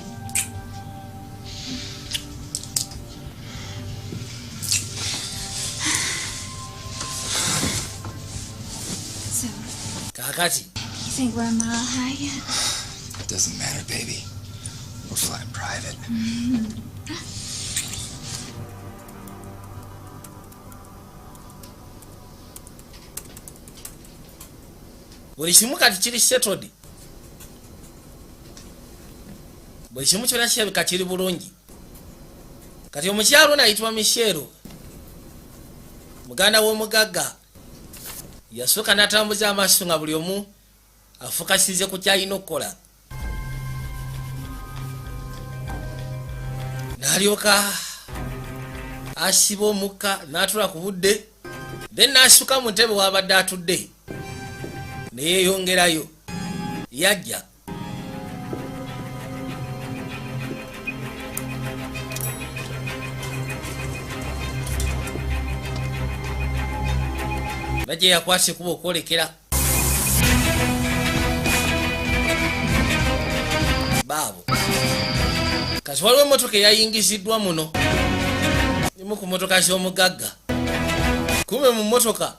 kakati You think we're a mile high yet? It doesn't matter, baby. We're flying private. buli kimu kati kiri settled, buli kimu kyonna kirabika kiri bulungi. Kati omukyalo nayitibwa Michelle, muganda w'omugagga, yasooka n'atambuza amaaso nga buli omu afokasize ku kyalina okukola. N'alyoka asiba omukka n'atula ku budde, then n'assuka mu ntebe w'abadde atudde ne yeeyongerayo. Yajja najje yakwase kuba okwolekera baabo. Kati waliwo emmotoka eyayingiziddwa muno, emu ku mmotoka z'omugagga. Kume mu mmotoka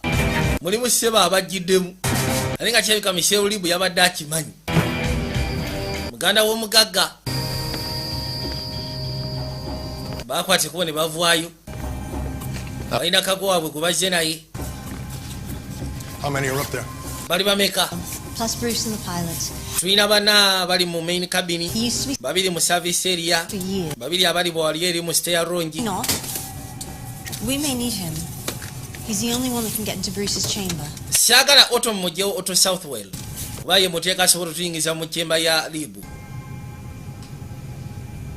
mulimu ssebo abajjiddemu, ate nga kirabika Michelle Libu yabadde akimanyi, muganda w'omugagga. Bakwate kubo ne bavaayo, balina kago waabwe gwe bazze naye. How many are up there? Bali bameka? Plus Bruce and the pilot. Tulina bana bali mu main cabin, babiri mu service area, babiri abali bwali eri mu stair rongi. No. We may need him. He's the only one that can get into Bruce's chamber. Siagala Otto mujeo Otto Southwell. Waye muteeka asobola tuyingiza mu chamber ya Libu.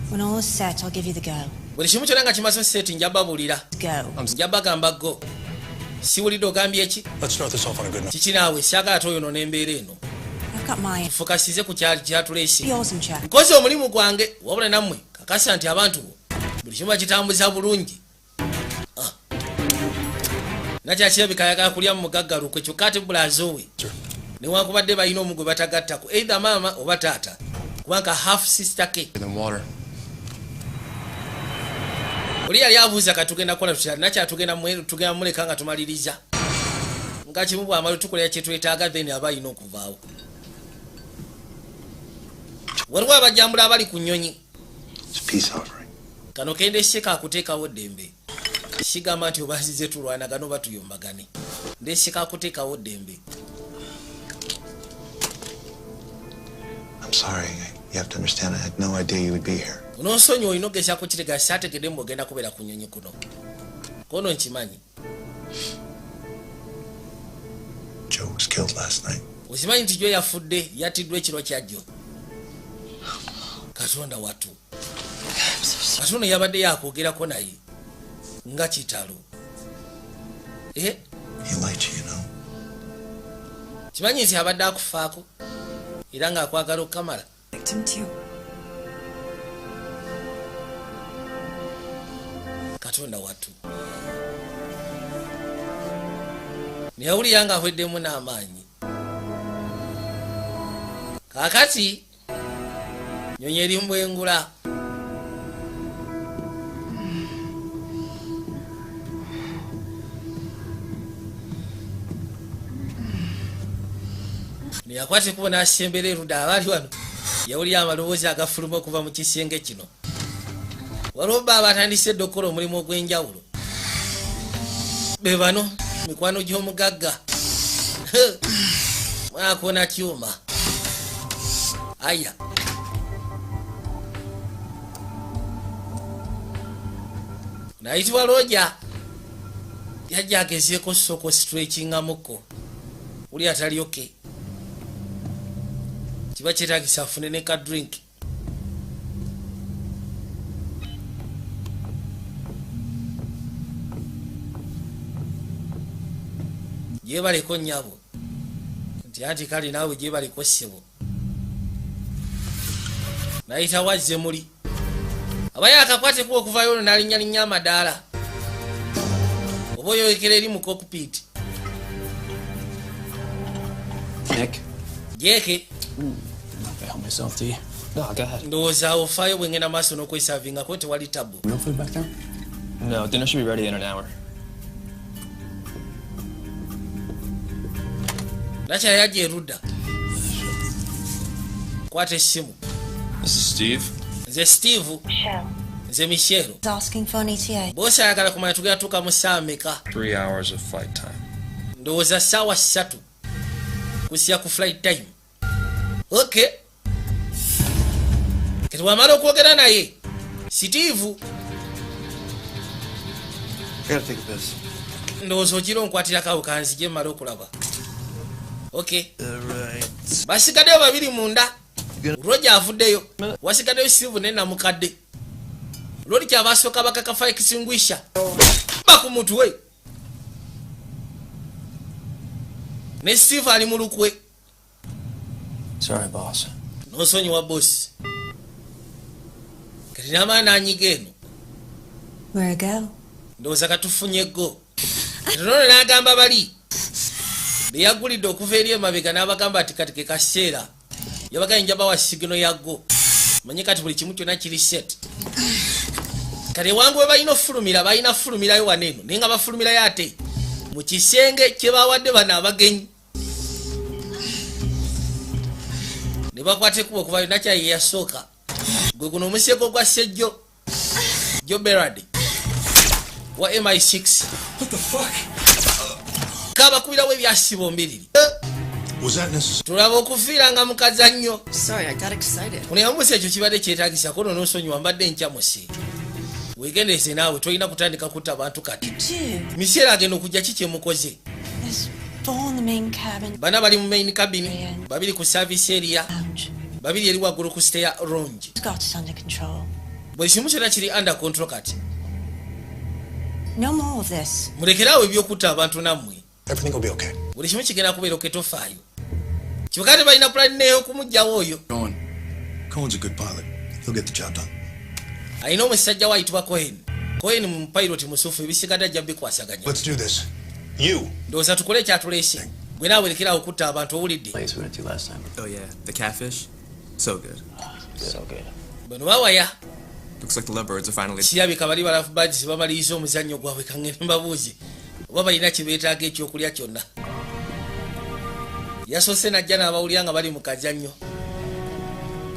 When all is set, I'll give you the go. Buli kimu kyonna nga kimaze seti njababulira. Go. Njabagamba go. Siwulidde ogambye ki? Let's start this off on a good note. Kiki naawe siagala toyono n'embeera eno. I've got mine. Fokasize ku kyatuleese. Yours and check. Nkoze omulimu gwange wabula nammwe kakasa nti abantu buli kimu bakitambuza bulungi. Nakyakirabika ayagala kulya mu mugagga lukwe kyokka ate bulazoowe newankubadde balina omu gwe batagattako either maama oba taata kubanga half sister ke. Oli yali abuuza katugenda kukola tutya nakyatugenda muleka nga tumaliriza nga kimu bwamala tukolera kyetwetaaga then aba alina okuvaawo. Waliwo abajjambula abali ku nnyonyi. Kano kendese kakuteekawo ddembe. Sigamba nti obazize tulwanagano batuyombagane. Ndese kakuteekawo ddembe. I'm sorry. You have to understand, I had no idea you would be here. Unonsonyi olina okugeza ku kirega saategedde mbu ogenda kubeera ku nnyonyi kuno. Kono nkimanyi. Joe was killed last night. Okimanyi nti Joe yafudde yatiddwa ekiro kya Joe. Katonda watu. Katonda yabadde yakwogerako naye. Nga kitalo. He liked you, you know. Kimanyi nti abadde akufaako era ng'akwagala okukamala. Katonda watu. Niyawulira nga ahweddemu n'amaanyi. Kaakati nnyonyi eri mu bwengula. Niyakwate kuba n'asembera erudda abaali wano yawulira amaloboozi agafuluma okuva mu kisenge kino. Waliwo bba abatandise edda okukola omulimu ogw'enjawulo. Be bano mikwano gy'omugagga. Mwakona kyuma. Aya. Nayitibwa Roja. Yajja agezeeko soko stretchingamuko. Uli atalyoke. Kiba kyetaagisa afune ne ka drink. Gyebaleko nnyabo nti anti kale naawe gyebaleko ssebo. Nayita wazze muli abaye akakwate kuba okuvaayo ono n'alinnyalinnya amadaala oba oyolekera eri mu cockpit. Nick? Jeke? Not to help myself, do you? No, go ahead. Ndowooza ofaayo bwe ngenda maaso n'okwesaavingako tewali tabu. Real food back there? No, dinner should be ready in an hour. Nacha yaje Ruda. Kwate simu. This is Steve. Nze Steve. Michelle. Nze Michelle. He's asking for an ETA. Bosi ayagala kumanya tugenda tuka mu saa meka. 3 hours of flight time. Ndowooza ssaawa 3 kusya ku flight time. Okay. Kati wamala okwogera naye Steve. Gotta take a piss. Ndowooza okiro nkwatira kawo kanzije mmala okulaba. Okay. Alright. Basigaddeyo babiri munda. Roja avuddeyo. Wasigaddeyo Steve ne Namukadde. Lori kyabasooka bakakafa extinguisher. Baku mutu we. Ne Steve ali mu lukwe. Sorry, boss. Nosonyiwa boss. Kati n'amaana anyiga eno. Where go? Ndowooza katufunye go. Nono n'agamba bali. Beyagulidde okuva eri emabega n'abagamba ati kati ke kaseera. Yabaganya njaba wa sigino ya go. Manye kati buli kimu kyonna kiri set. Kati wangu we balina fulumirayo waneno. Naye nga bafulumirayo ate mu kisenge kye bawadde bano abagenyi. Ne bakwata ekkubo okuva Nakya ye yasooka. Gwe guno omuseeko gwa Sejjo Joe Berard wa MI6. What the fuck? Kabakubirawo ebyasibo mbiriri. Was that necessary? Tulaba okufiira nga mukazannyo. Sorry, I got excited. Kuneyamusa ekyo kibadde kyetaagisa kono n'osonyiwa mbadde nkyamusi. Weegendereze naawe tolina kutandika kutta abantu kati. Miseera agenda okujja ki kyemukoze. Bana bali mu main cabin, babiri ku service area, babiri eri waggulu ku stair lounge. Buli kimu kyonna kiri under control kati. No more of this. Mulekeraawo ebyokutta abantu nammwe. Everything will be okay. Buli kimu kigenda kubeera oketofaayo. Kyokka balina plan neyo okumugjawo oyo. Cohen's a good pilot. He'll get the job done. Alina omusajja we ayitibwa Cohen. Cohen mu pilot musufu ebisigadde ajja bikwasaganya. Let's do this. You. Ndowooza tukole ekyatuleese. Gwe naawe lekeraawo okutta abantu owulidde. Oh yeah, the catfish? So good. So good. Bano bawaya. Looks like the lovebirds are finally... Kirabika bali balafu badges bamaliriza omuzannyo gwabwe kangene mbabuuzi. Oba balina kye beetaaga ekyokulya kyonna. Yasoose najja n'abawulira nga bali mu kazannyo.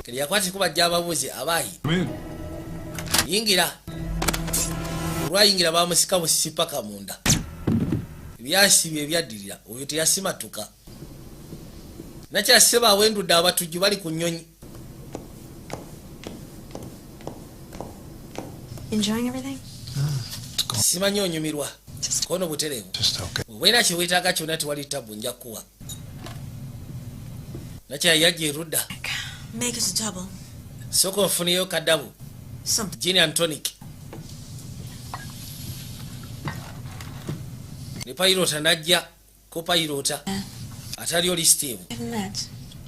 Kati yakwata kuba ajja ababuuzi abaayi. Yingira. Olwayingira bamusika mu sipaka munda. Ebyasibye ebyaddirira oyo teyasimatuka. Nakya sseba awendudde abatujju bali ku nnyonyi. Enjoying everything? Simanyi onyumirwa. Kono butereevu. Weena kye weetaaga kyonna tewali tabu nja kuwa. Nakya yajja erudda. Make us a double. Sooka onfuniyeyo kaddabu. Gin and tonic. Ne pilota najja ko pilota. Atali oli Steve.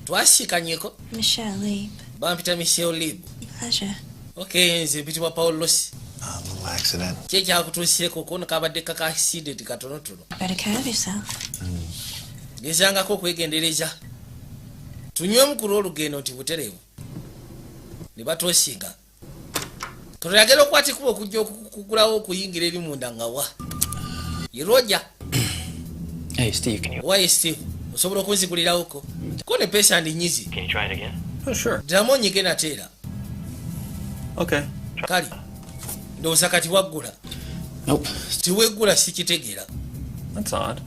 Twasiikanyeko. Michelle Lieb. Bampita Michelle Lieb. Pleasure. Okay, nze mpitibwa Paul Rossi. A little accident. Kye kyakutuuseeko kono kabadde kaka accident katonotono. Better care of yourself. Gezangako okwegendereza. Tunywemu ku lw'olugendo nti butereevu. Ne batoosinga. Tuyagala okwata ekkubo okujja okugulawo okuyingira eri munda nga wa. Ye Roger. Hey, Steve, can you... Why, Steve? Osobola okunzigulirawoko. Ko ne pesa ndi nyizi. Can you try it again? Oh, sure. Ddamu onyige nateera. Okay. Kali. Ndowooza kati waggula. Nope. Tiweggula sikitegeera. That's odd.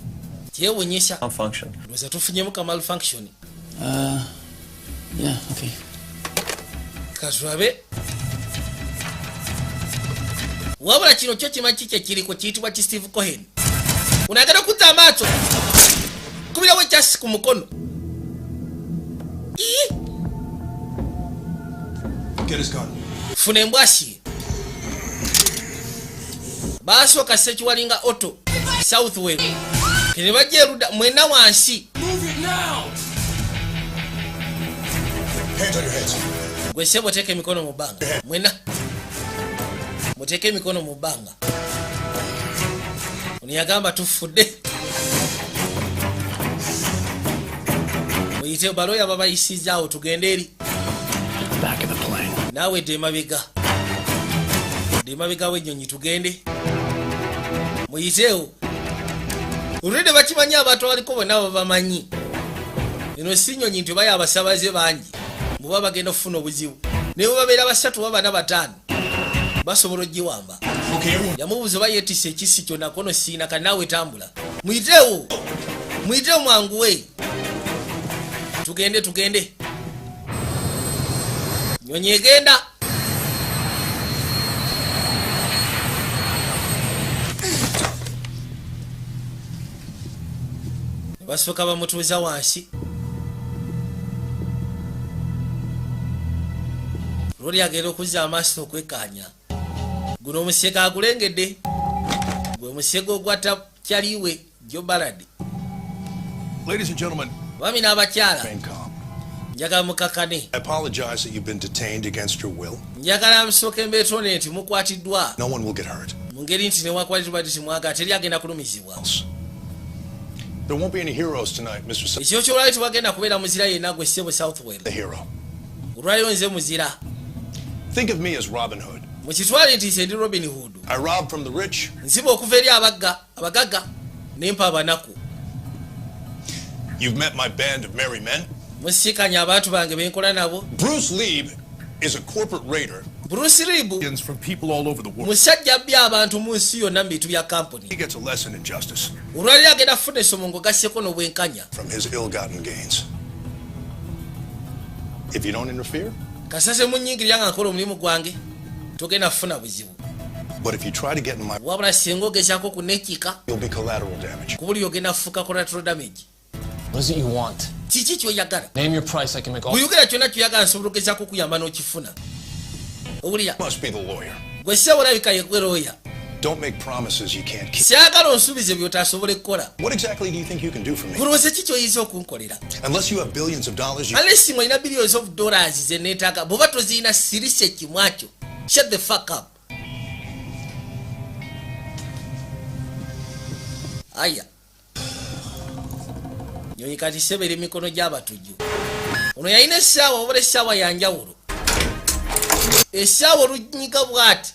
Kyewuunyisa. Malfunction. Ndowooza tufunyemu ka malfunction. Yeah, okay. Katulabe. Wabula kino kyo kimanyi kiki kiriko kiyitibwa ki Steve Cohen. Unagala okutta amaaso. Kubirawo ekyasi ku mukono. Get his gun. Funa embwasi. Baasooka Sekiwalinga Auto Southwell. Kene bajja erudda mwena wansi. Move it now. Hands on your heads. Gwe sebo teeka emikono mu bbanga. Mwena. Muteeke emikono mu bbanga. Ono yagamba tufudde. Muyite baloya babayisizaawo tugende eri. Back of the plane. Naawe dde emabega. Dde emabega w'ennyonyi tugende. Muyiteewo. Olwedde bakimanyi abantu abaliko bonna babamanyi. eno sinyonyi nti baya abasabaze bangi muba bagenda okufuna obuzibu naye babeera basatu oba bana bataano basobola ogiwamba yamubuuza oba yeetisse ekisi kyonna kono siina kati naawe tambula muyiteewo mwanguwe tugende nyonyi egenda basooka bamutuuza wansi lwoli agenda okuzza amaaso okwekkaanya guno omusege agulengedde gwe musege ogwatta kyaliwe jo baladi. Ladies and gentlemen, bami n'abakyala remain calm. njagala mukakane. I apologize that you've been detained against your will. njagala musooke mbeetone nti mukwatiddwa No one will get hurt. mu ngeri nti newakwatiddwa timwaga teri agenda kulumizibwa. There won't be any heroes tonight, Mr. ekyo kyolwali tewagenda kubeera muzira yenna gwe ssebo Southwell. The hero. olwaliyo nze muzira. Think of me as Robin Hood. mukitwale nti nze ndi Robin Hood. I rob from the rich. nziba okuva eri abagagga nempa abanaku. You've met my band of merry men. musikanya abantu bange benkola nabo. Bruce Lee is a corporate raider. Bruce Lee from people all over the world. musajja abbya abantu mu nsi yonna mu bitu bya company. He gets a lesson in justice olwali agenda kufuna essomo ng'ogasseko n'obwenkanya. from his ill-gotten gains. If you don't interfere, kasase munnyingirira nga nkola omulimu gwange togenda kufuna buzibu. but if you try to get in my, wabula singa ogezaako kunekika you'll be collateral damage. ku buli ogenda kufuuka collateral damage. What is it you want? kiki kyoyagala? Name your price, I can make all. buyogera kyonna kyoyagala nsobola ogezaako kuyamba n'okifuna. owulira Must be the lawyer. gwe ssebo olabika yegwe looya. Don't make promises you can't keep. siyagala onsuubize by'otaasobole kukola. What exactly do you think you can do for me? kulowooza ki kyoyinza okunkolera? Unless you have billions of dollars, you unless ng'olina billions of dollars ze neetaaga bw'oba tozirina sirise ekimwakyo. Shut the fuck up. aya nyonyi kati sebera emikono gy'abatujju. ono yalina essaawa wabula essaawa yanjawulo. essaawa olunyiga bw'ati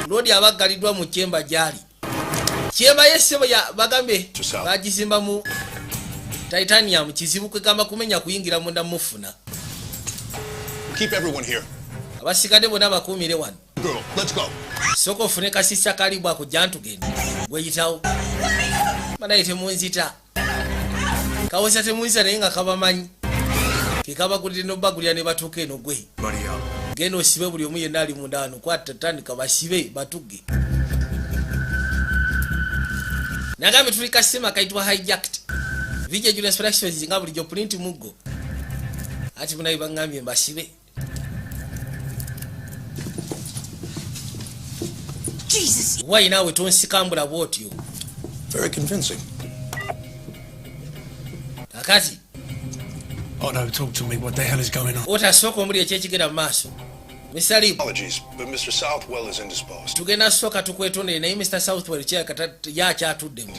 loodi abaggaliddwa mu kyemba gy'ali. kyemba y'essebo bagambe bagizimba mu titanium kizibu kwegamba kumenya kuyingira munda mufuna. keep everyone here. abasigadde bonna bakuumire wano. Girl, let's go. sooka ofune kasisa kalibu ako jantugende gweyitawo. banaye temunzita kawoza temunzita naye nga kabamanyi kekabagulire nobagulira ne batuuka eno gwe genda osibe buli omu yenna ali munda wano kwata tandika basibe batuge. nagambe tuli kasema kaitwa hijacked vija jula instructions nga bulijjo print muggo ati bunayi bangambye mbasibe. Jesus! why nawe tonsikambula bwotyo? Very convincing. akati Otto, talk to me. What the hell is going on? otasooka omuli ekyekigenda mu maaso. Mr. Lee, Apologies, but Mr. Southwell is indisposed. tugenda sooka tukwetondere naye Mr. Southwell yakyatuddemu.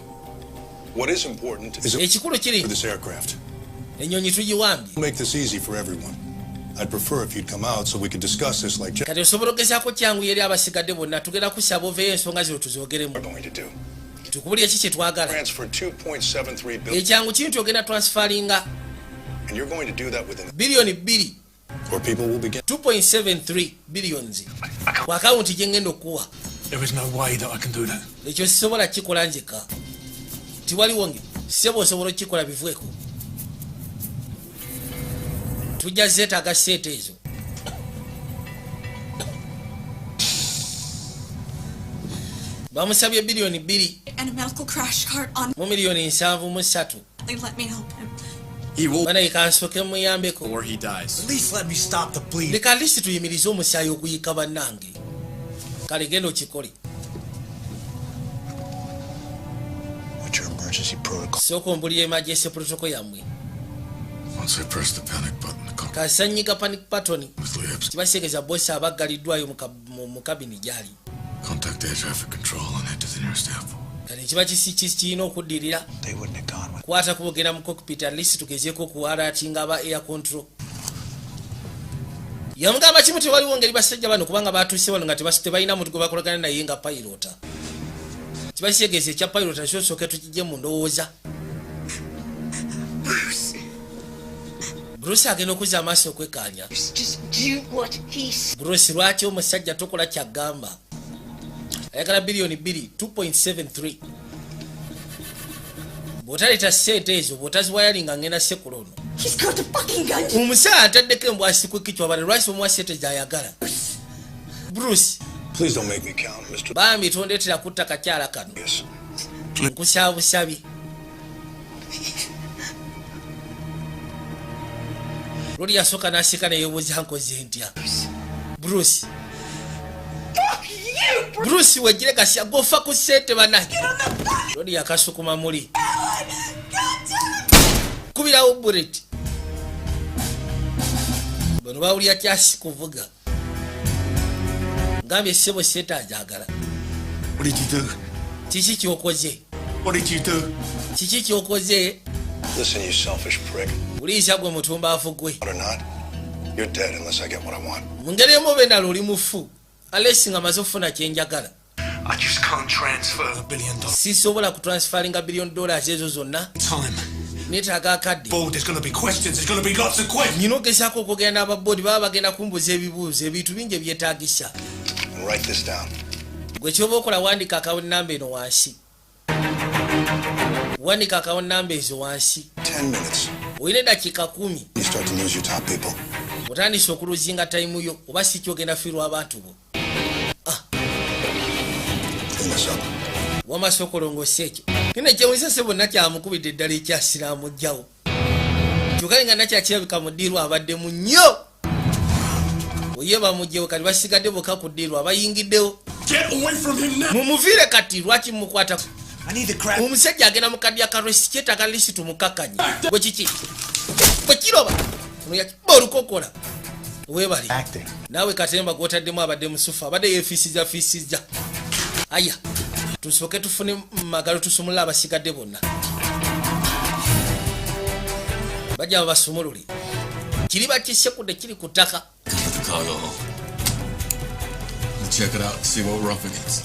What is important is ekikulu kiri for this aircraft. ennyonyi tugiwambye. Make this easy for everyone. I'd prefer if you'd come out so we could discuss this like kati osobola ogezaako kyanguya eri abasigadde bonna tugenda kusaba oveeyo ensonga zino tuzoogeremu. tukubulira ki kye twagala. transfer 2.73 billion. ekyangu kintu ogenda transfaringa And you're going to do that within biliyoni 2 or people will begin 2.73 billions ku akawunti gye ngenda okuwa. There is no way that I can do that. ekyo sisobola kikola njeka. tiwaliwo nge sebo osobola okukikola bivueko. tujja zeetaaga seeta ezo. bamusabye biliyoni 2 And a medical crash cart on. mu miliyoni 7.3. They let me help him. He will banaye kansooke muyambeko. or he dies. At least let me stop the bleeding. leka lisi tuyimirize omusaayi okuyika bannange. kale genda okikole. What's your emergency protocol? sooka ombulira emergency protocol yammwe. Once I press the panic button, the company kasanyiga panic button with Lee Epstein. kibaseegeza bosi abaggaliddwayo mu kabini gyali. Contact air traffic control and head to the nearest airport. kale kiba kirina okuddirira. kwata kubogera mu cockpit at least tugezeeko okuwalatinga aba air control. yamugamba kimu tewaliwo ngeri basajja bano kubanga batuuse wano nga tebalina muntu gwe bakolagana naye nga pilota. kiba kitegeeza ekya pilota kyosooke tukijje mu ndowooza. Bruce agenda okuzza amaaso okwekkaanya. Bruce lwaki omusajja tokola kyagamba? Ayagala biliyoni 2.73. Bw'otaleeta ssente ezo bw'otaziwayalinga ngenda sekulono. Omusaala ataddeko embwasi ku kichwa bale lwaki omuwa ssente z'ayagala. Bruce. Please don't make me count, Mr. Bambi tondeetera kutta kakyala kano. Nkusaabusabi. Lodi yasooka n'aseka ne yeebuuza nkoze ntya. Bruce. Bruce wejjire gasya gofa ku ssente bannange. Lodi yakasukuma muli. Kubirawo bullet. Bano bawulira kyasi kuvuga. Ngambye ssebo ssente ajaagala. What did you do? Kiki kyokoze? What did you do? Kiki kyokoze? Listen, you selfish prick. Buliisa gwe mutumbaafu gwe. Or not, you're dead unless I get what I want. Mu ngeri emu obeera oli mufu. Alesi nga maze okufuna kye njagala. I just can't transfer $1 billion. Sisobola kutransferinga $1 billion ezo zonna. Time. Neetaaga akadde. Board, there's going to be questions. There's going to be lots of questions. Nina ogezaako okugenda n'ababoodi baba bagenda kumbuza ebibuuzo ebintu bingi ebyetaagisa. Write this down. Gwe kyoba okola wandika akawuni namba eno wansi. Wandika akawuni namba ezo wansi. 10 minutes. Oyina eddakiika 10. You start to lose your top people. Otandise okuluzinga tayimu yo oba si kyogenda fiirwa abantu bo. Clean this up. Wamaaso okolongoosa ekyo. Kino ekyewunyisa ssebo nakyamukubidde eddala ekyasiraamu jjawo. Kyokka nga nakyakirabika mu ddiirwa abaddemu nnyo. Oye bamugyewo kati basigadde bokka ku ddiirwa abayingiddewo. Mumuviire kati lwaki mumukwatako. Omusajja agenda mu kadya karwesi kyetaaga lisi tumukakkanye. Bwe kiki? Bwe kiroba. Olukokola. Weebali. Naawe katemba gw'otaddemu abadde musufu abadde yeefiisiza. Aya. Tusooke tufune magalo tusumulule abasigadde bonna. Bajja babasumulule. Kiriba kisekudde kiri ku ttaka. Carlo. Check it out, see what we're up against.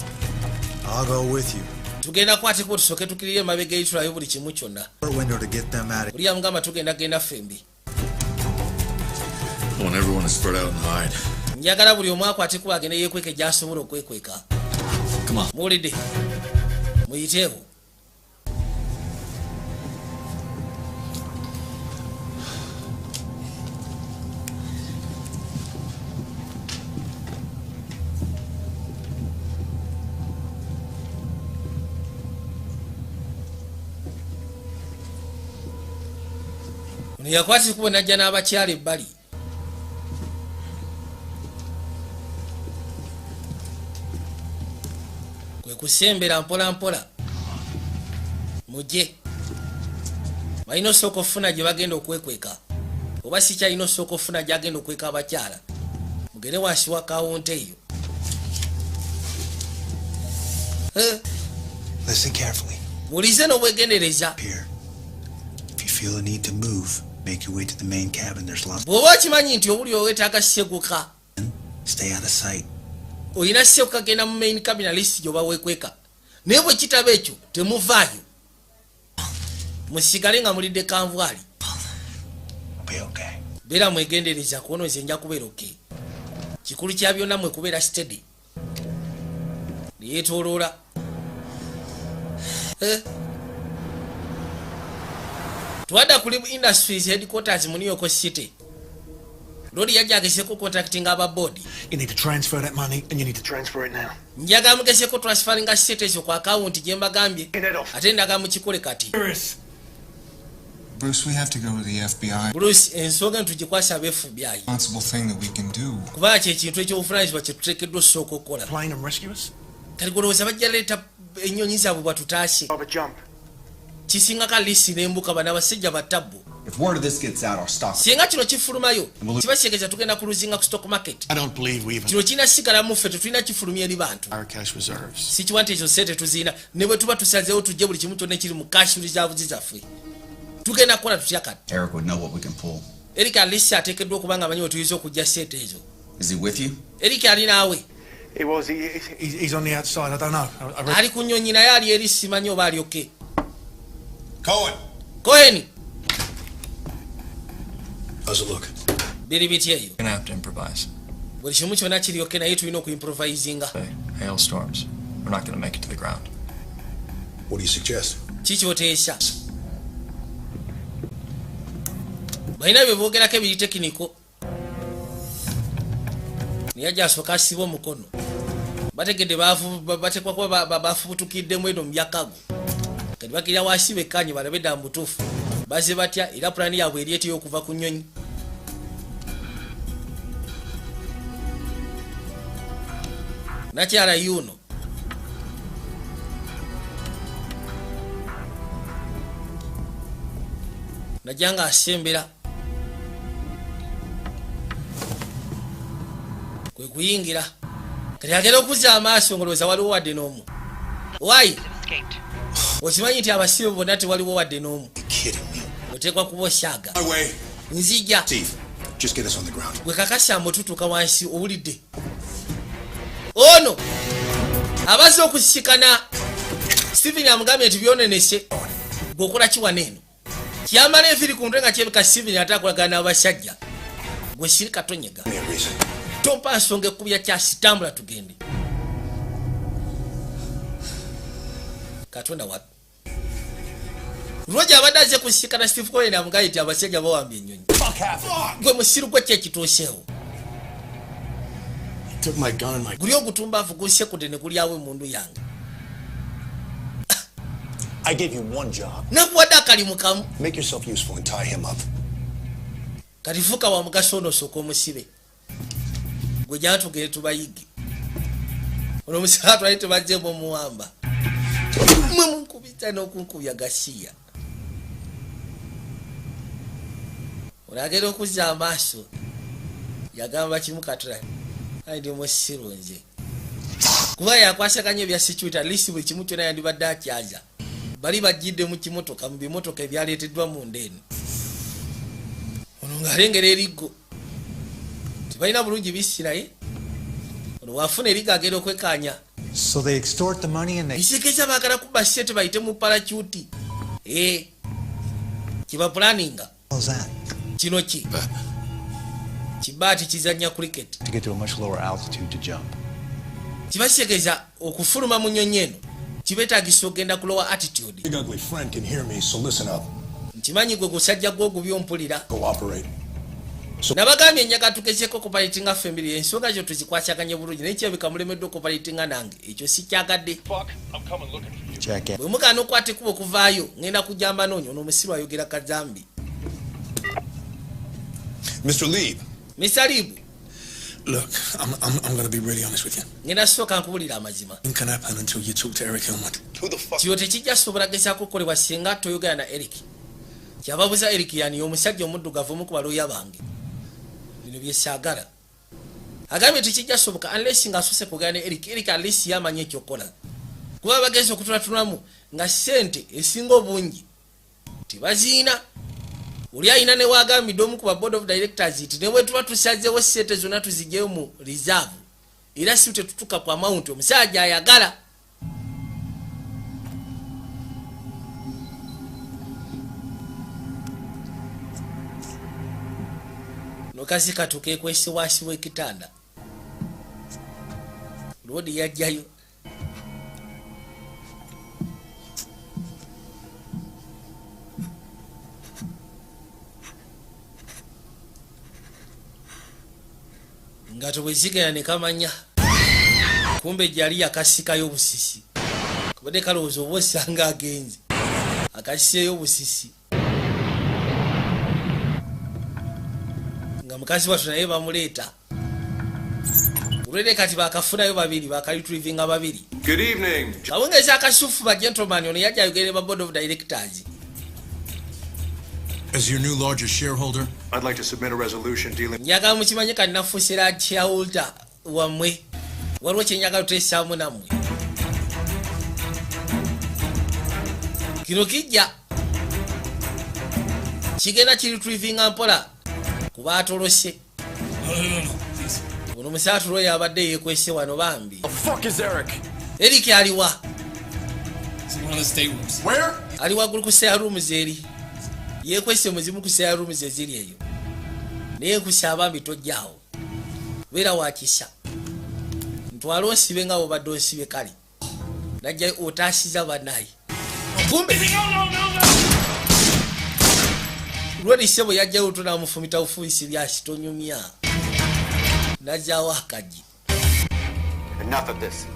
I'll go with you. Tugenda kwateko tusooke tukirire emabega eyitulayo buli kimu kyonna. Window to get them out of Buli amugamba tugenda fembi. I want everyone to spread out and hide. Njagala buli omu akwateko agende yeekweka gy'asobola okwekweka. Come on. Muwulidde. Muyiteewo. Ono yakwatikubo najja n'abakyala ebbali. Kwe kusembera mpola mpola. Mujje. Balina osooka okufuna gye bagenda okwekweka. Oba si kyalina osooka okufuna gy'agenda okweka abakyala. Mugende wansi wa kawunta eyo. Listen carefully. Mulize n'obwegendereza. If you feel a need to move, make your way to the main cabin. There's lots. Bw'oba okimanyi nti obuli oweetaaga seguka. Stay out of sight. Oyina seguka genda mu main cabin list gy'oba weekweka. Naye bwe kitaba ekyo temuvaayo. Musigale nga mulidde kanvwali. Beera mwegendereza kuono nze nja kubeera okay. Kikulu kya byonna mwe kubeera steady. Yeetooloola. Twadda kuli Industries headquarters mu New York City. Lodi yajja agezeeko contacting aba board. You need to transfer that money and you need to transfer it now. Njaga amugezeeko transferringa state ezo ku account gye mbagambye. Ate ndaga mukikole kati. Bruce, we have to go to the FBI. Bruce, ensonga ntugikwasa aba FBI. Responsible thing that we can do. Kuba kyekintu ekyobuvunaanyizibwa kye tuteekeddwa osooka okukola. Plane and rescue us? Kati golowooza bajja leeta ennyonyi zaabwe bwatutaase. Kisingako lisi n'embuka bano abasajja batabbu. If word of this gets out, our stock. Singa kino kifulumayo, kiba kitegeeza tugenda kuluzinga ku stock market. I don't believe we even. Kino kirina sigalamu ffe tetulina kifulumya eri bantu. Our cash reserves. Sikiwa nti ezo ssente tuzirina ne bwe tuba tusazeewo tujje buli kimu kyonna ekiri mu cash reserves zaffe. Tugenda kukola tutya kati. Eric would know what we can pull. Eric alisi ateekeddwa okuba nga amanyi we tuyinza okujja ssente ezo. Is he with you? Eric ali naawe. He's on the outside. I don't know. Ali ku nnyonyi naye ali eri simanyi oba ali okay. Cohen. Cohen. How's it look? biri bitya eyo Gonna have to improvise. buli kimu kyonna kiryoke naye tulina okuimprovisinga. Hailstorms. We're not gonna make it to the ground. What do you suggest? Kikyoteesa balina bye boogerako ebiri tekiniko naye ajja asooka asiba omukono bategedde batekwa kuba bafubutukiddemu eno mu byakago kati bakirira wasiba ekkanye balabe dda mubutuufu baze batya era pulaani yaabwe eri etyo okuva ku nnyonyi. nakyala yuno najja nga asembera kwe kuyingira kati agenda okuzza amaaso ngolowooza waliwo wadde n'omu. Why? Okimanyi nti abasibe bonna tewaliwo wadde n'omu. Oteekwa kuba osyaga. Nzija gwe kakasa mututuuka wansi owulidde. Ono abazze okusikana Steven amugambye nti byonenese gweokola kiwana eno kyamala enfiri ku mutwe nga kyebeka Steven ate akolagana n'abasajja gwe sirika tonyega tompa nsonga ekkubya kyasi tambula tugende. Katonda watu Roger abadde azze kusikana Steve Cohen amugambye nti abasajja bawambye ennyonyi gwe musiru gwe kyekituuseewo guli ogutumba avuguse kudde ne gulyawo emundu yange. I gave you one job. Nakuwadde akalimu kamu. Make yourself useful and tie him up. Kati fuuka wa mugaso ono osooka omusibe gwe jana tugere tubayige ono omusibe twali tubajjemu omuwamba mwe munkubita n'okunkubya gasiya olagera okuzza amaaso yagamba kimu Katonda ayi ndi musiru nze kuba yakwasaganya ebya security at least buli kimu kyonna yandibadde akyaza bali bajjidde mu kimotoka mu bimotoka ebyaleeteddwa mu ndeeni ono ng'alengera eriggo tebalina bulungi bisi naye ono wafuna eriggo agenda okwekanya. So they extort the money and they... bisekeeza baagala kuba sete bayite mu parachuti kiba planinga kino ki kibaati kizanya cricket to get to a much lower altitude to jump. kibasekeeza okufuluma mu nnyonyi eno kibeetaagisa okgenda ku lower attitude. Big ugly friend can hear me, so listen up. Nkimanyi gwe gusajja gw'ogubi ompulira. Cooperate. Nabagambye enyaga tugezeko kopalitinga family ensonga zo tuzikwasaganye bulungi naye kyebika mulemeddwa kopalitinga nange ekyo si kyagadde. Bwe mugaana okwata ekkubo okuvaayo ngenda kujamba noonyo n'omusiru ayogera kazambi. Mr. Leib. Mr. Leib. Look, I'm going to be really honest with you. Ngenda sooka nkubulira amazima. It can happen until you talk to Eric Hillman. Who the fuck? Kyo tekijja sobola gezaako kukolebwa singa toyogera na Eric. Kyababuza Eric yani omusajja omuddugavu omu ku balooya bange. Bino byesaagala. Agambye tekijja soboka unless ng'asose kugana ne Eric. Eric at least yamanya ekyokola. Kuba bagenza okutulatulamu nga ssente esinga obungi tibaziina. Uli ayina ne wagambidde omu ku ba board of directors nti ne bwe tuba tusazeewo ssente zonna tuziggyeyo mu reserve era si tetutuuka ku amount omusajja ayagala. Nokazi katuuka ekwese wansi w'ekitanda Lodi yajjayo nga tobwezigana ne kamanya kumbe jali yakasikayo obusisi kubadde kalowooza oba osanga agenze akasiseeyo obusisi nga mukazi wattu naye bamuleeta ulwere kati bakafunayo babiri bakalitrivinga babiri. Good evening. Kawungeza akasufu ba gentleman ono yajja ayogere ba board of directors. As your new largest shareholder, I'd like to submit a resolution dealing... Nyaga mukimanye kali nafusira shareholder wamwe. Waliwo kyenyaga tutesaamu nammwe. Kino kijja kigenda kiritrivinga mpola kuba atolose. Uno musatu royo abadde yekwese wano bambi. The fuck is Eric? Eric aliwa. He's in one of the staterooms. Where? Aliwa gulu ku spare rooms eri. Yekwese muzimu ku spare rooms eziri eyo. naye nkusa abambi tojjaawo beera wakisa ntwala osibe nga bwobadde osibe kale najja otaasiza bannaye kumbe lwerise bwe yajjayo tunamufumita bufuisi lyasi tonyumya najjaawo akaji. Enough of this.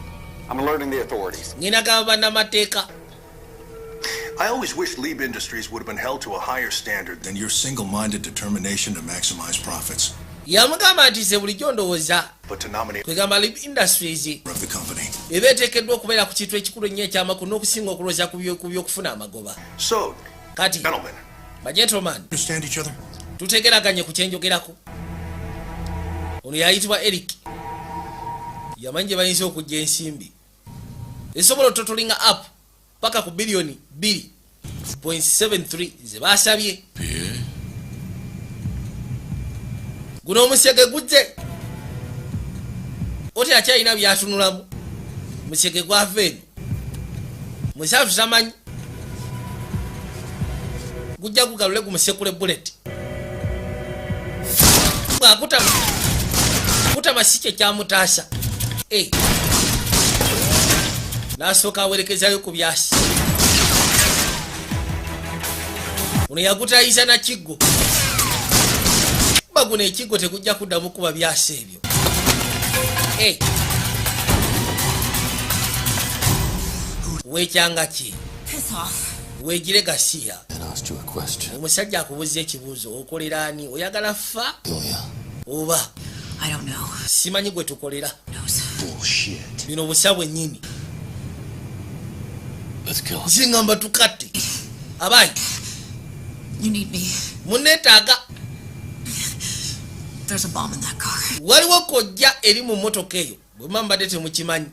I'm alerting the authorities. ngina gamba bannamateeka. I always wished Lieb Industries would have been held to a higher standard than your single-minded determination to maximize profits. yamugamba nti ze bulijjo ndowooza But to nominate kwegamba Lieb Industries of the company. eba eteekeddwa okubeera ku kintu ekikulu ennyo ekyamakulu n'okusinga okulowooza ku byokufuna amagoba. So, kati gentlemen, bagentleman understand each other? tutegeraganye ku kyenjogerako. ono yayitibwa Eric yamanyi gye bayinza okujja ensimbi esobola ototolinga app paka ku biliyoni 2.73 ze basabye. guno omusege gujje oti akyalina byatunulamu musege gwava eno musatu tamanyi gujja gugalule gumusekule bullet bwakutama si kye kyamutaasa n'asooka awerekezayo ku byasi. ono yagutayiza na kiggo baguno ekiggo tegujja kuddamu kuba byasi ebyo. weekyanga ki weegire Gasiya omusajja akubuuza ekibuuzo okolera ani oyagala ffa oba simanyi gwe tukolera bino busa bwennyini zingamba tukatte abayi munneetaaga. waliwo kojja eri mu mmotoka eyo bwe mambadde temukimanyi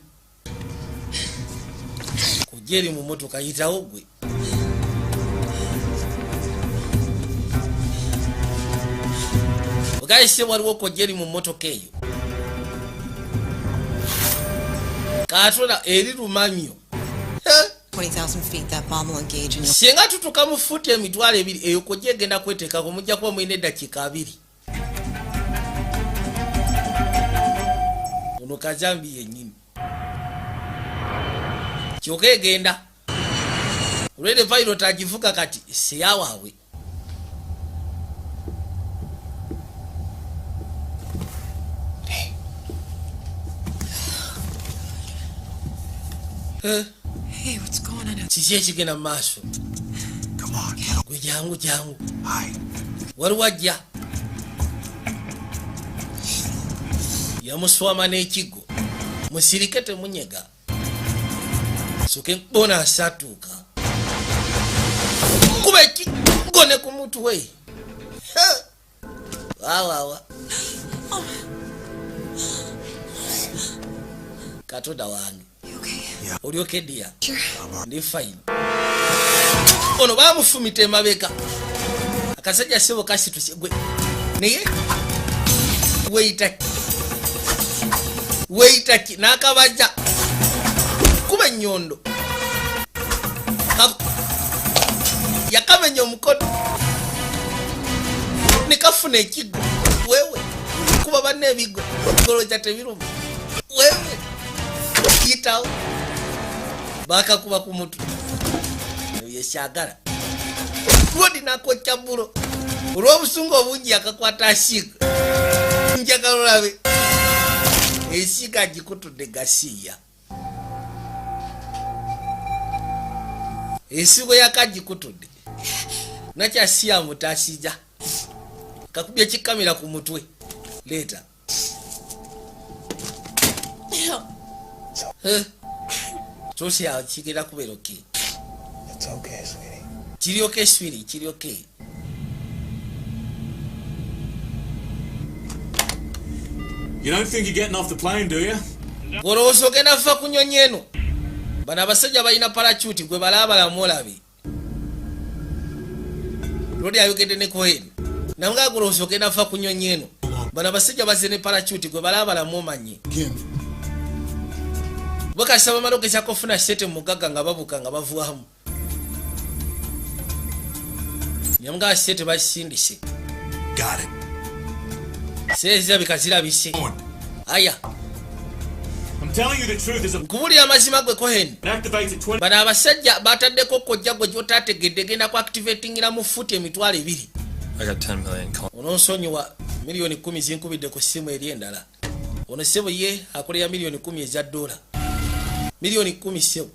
kojja eri mu mmotoka yitawo gwe. bwegayise waliwo kojja eri mu mmotoka eyo kaatola eri lumamyo 20,000 feet, that bomb will engage in your... singa tutuka mu futi emitwalo 2 eyo kojja egenda kweteekako mujja kuba mulina eddakiika 2. ono kazambi yennyini kyokka egenda olwede pilot agivuga kati seyawaabwe. Hey, what's going on? kiki ekigenda mu maaso? gwe jangu waliwo ajja yamuswama n'ekiggo musirike temunyega soke bona asatuuka kuba ekiggo ne ku mutu we. wawawa katonda wange oli okedya ndi fine. ono bamufumita emabega akasajja sebo kasitusegwe naye weitaki n'akabaja kuba ennyondo yakamenya omukono nekafuna ekiggo wewe kuba banne ebigo goloja tebiruma wewe yitawo bakakuba ku mutu yesyagala lwodi nakocca bulo olw'obusungu obungi akakwata asiga njagala olabe esiga agikutudde Gasiya esigo yakagikutudde nakyasiya mutasiza kakubye kikamera ku mutwe leeta tosya kigera kubeera oke kiri oke swiri kiri oke. You don't think you're getting off the plane, do you? olowooza ogenda fa ku nnyonyi eno bano abasajja balina parachuti gwe balaabalamu olabe lodi ayogedde ne Cohen namugala olowooza ogenda fa ku nnyonyi eno bano abasajja bazze ne parachuti gwe balaabalamu omanye bakasa bamala ogezaako okufuna sete mugagga nga babuka nga bavaamu nyamugala sete basindise Seza bikazira bise. Aya. I'm telling you the truth. Is a nkubulira amazima gwe Cohen. activated 20. Bano abasajja bataddeko kojja gwe gyotategedde genda ku activatingira mu futi emitwalo 2. I got 10 million. Onosonyiwa milioni 10 zinkubidde ku simu eri endala. Ono sebo ye akolera milioni 10 eza dola. Milioni 10 sebo.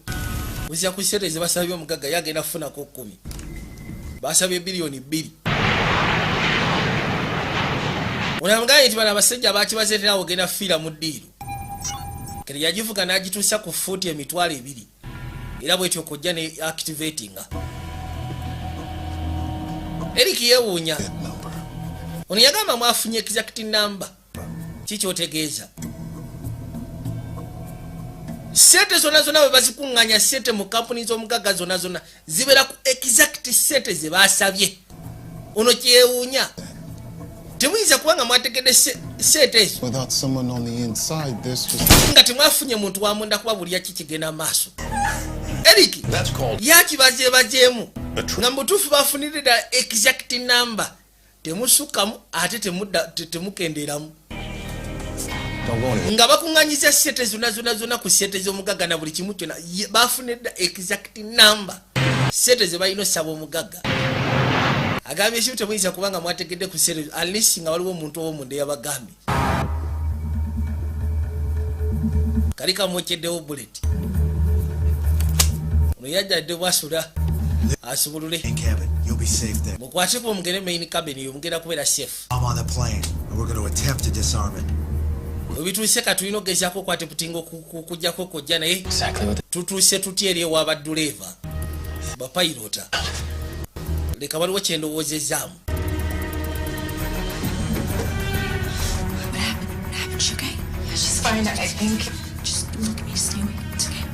Uzya ku sente ze basabye omugaga yagenda kufuna ko 10. Basabye bilioni 2. Unamgaye nti bana abasajja bakibazetera ogenda fira mu ddiiro. Kali yajivuga n'agituusa ku futi emitwalo 2. Era bwetyo kojja ne activatinga. Eric yewuunya. Ono yagamba mwafunye exact number. Kiki otegeeza? Sente zonna bwe bazikunganya sente mu kampuni z'omugaga zonna zibeera ku exact sente ze baasabye. Ono kyewuunya. Temuyinza kubanga mwategedde sente ezo. Without someone on the inside, this just... Nga temwafunye muntu wamunda kuba buli yakikigenda maaso. Eric, yakibazeebazeemu. Nga mutuufu bafunire ddala exact number. Temusukamu ate temukendeeramu. Nga bakunganyiza sente zonna ku sente z'omugaga na buli kimu kyonna bafunire ddala exact number. Sente ze balina osaba omugaga. Agambye ekimu temuyinza kubanga mwategedde ku sente unless nga waliwo omuntu ow'omunda eyabagambye. Kali kamwokeddewo bullet. Ono yajjadde bwasula asubulule. Mukwateko omugende main cabin yo mugenda kubeera safe. I'm on the plane and we're going to attempt to disarm it. Obituuse katulina ogezaako kwate putingo kujjako kojja naye tutuuse tutya eri ew'abaduleva bapayirota. Leka waliwo kye ndowoozezaamu. What happened? She okay? Yeah, she's fine, I think. Just look at me, stay awake. It's okay.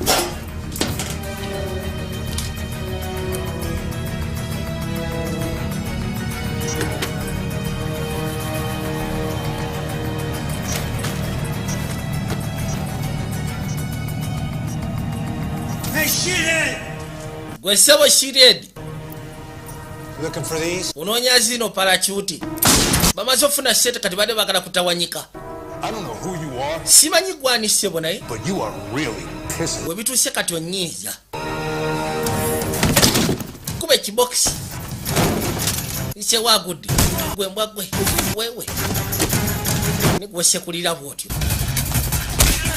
Hey, shithead! Gwe ssebo shithead. Looking for these? Unoonya zino parachuti. Bamaze ofuna sente kati badde bagala kutawanyika. I don't know who you are. Simanyi gwani ssebo naye. But you are really pissing. We bituuse kati onyiiza. Kuba ekibokisi. Ise wagudde. Gwe mbwa gwe. Wewe. Ni gwe sekulira bwotyo.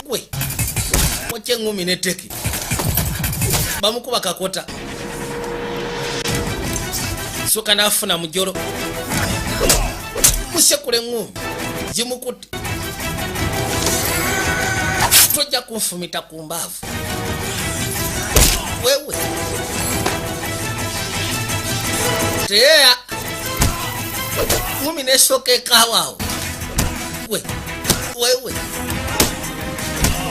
Gwe. Wache ngumi neteke. Bamukuba kakota. Soka nafuna mujoro. Musekule ngumi. Zimukutte. Tojja kunfumita ku mbavu. Wewe. Teya. Ngumi nesoka ekawawo. Wewe.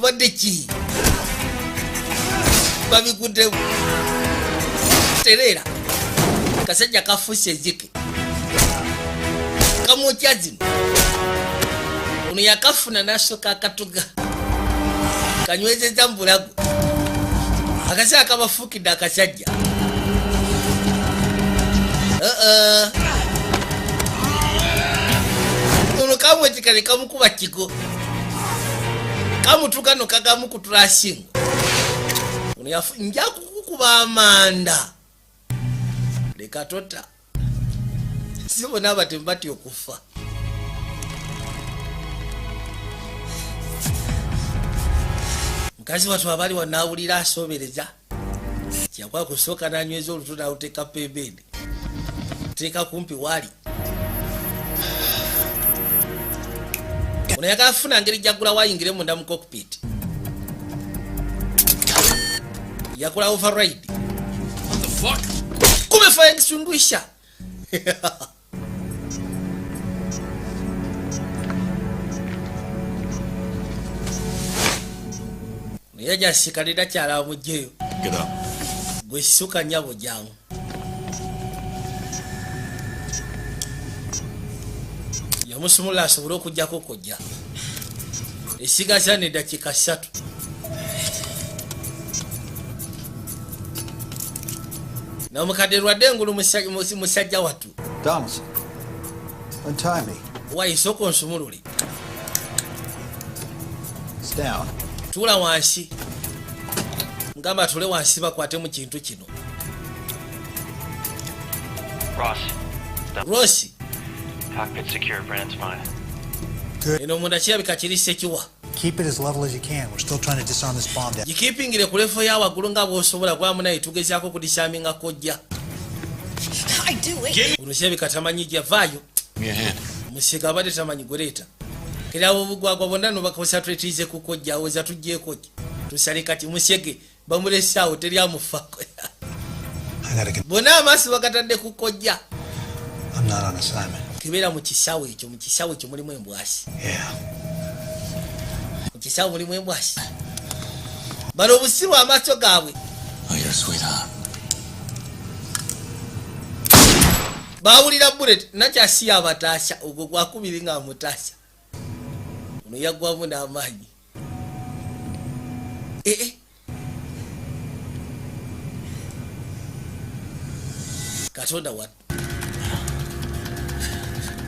Badde ki? Babikuddewo. Terera. Kasajja kafuuse zike. Kamwokya zino. Ono yakafuna n'asooka akatuga. Kanywezezza mbulago. Akasajja kabafuukidde akasajja. Ono kamwekikale kamukuba kigo. Kamutuka no kagamu kutulasingo. Ono nja kukuba amanda. Leka tota. Sibona abate mbati okufa. Mukazi watu abali wanawulira asobereza. Kyakwa kusooka nanyweza olutu n'aluteeka pembeni. Teeka kumpi wali. Ono yakafuna ngeri jagula wayingire munda mu cockpit. Yakola override. What the fuck? Kumefanya kisundwisha. Yaja sikalira kyala mujjeyo. Get up. Gwe suka nyabo jangu. Yamusumula asobole okujjako kojja. Esigaza ne dakika 3. Na mukadde lwadde ngulu musajja watu. Thomas, untie me. waisoko nsumulule. It's down. Tula wansi. Ngamba tule wansi bakwate mu kintu kino. Ross. Cockpit secure, Brennan's fine. Good. Eno munda kirabika kiri sekiwa. Keep it as level as you can. We're still trying to disarm this bomb down. Gikipingire ku level ya waggulu nga bw'osobola gwamu naye tugezaako kudishaminga kojja. I do it. Ono kirabika tamanyi gyavaayo. Musiga abadde tamanyi gweleeta. Kera obugwagwa bonna no bakosa twetiize ku kojja aweza tujjeeko ki. Tusale kati musege bamulese awo teri amufako. Bonna amaaso bagatadde ku kojja. I'm not on assignment. Kibeera mu kisaawe ekyo mulimu embwasi. Yeah. Mu kisaawe mulimu embwasi. Bano obusiru amaaso gaabwe. Oh, you're a sweetheart. Bawulira bullet nakyasiya abataasha ogwo gwakubiri nga amutaasha. Ono yaggwamu n'amaanyi. Katonda wano.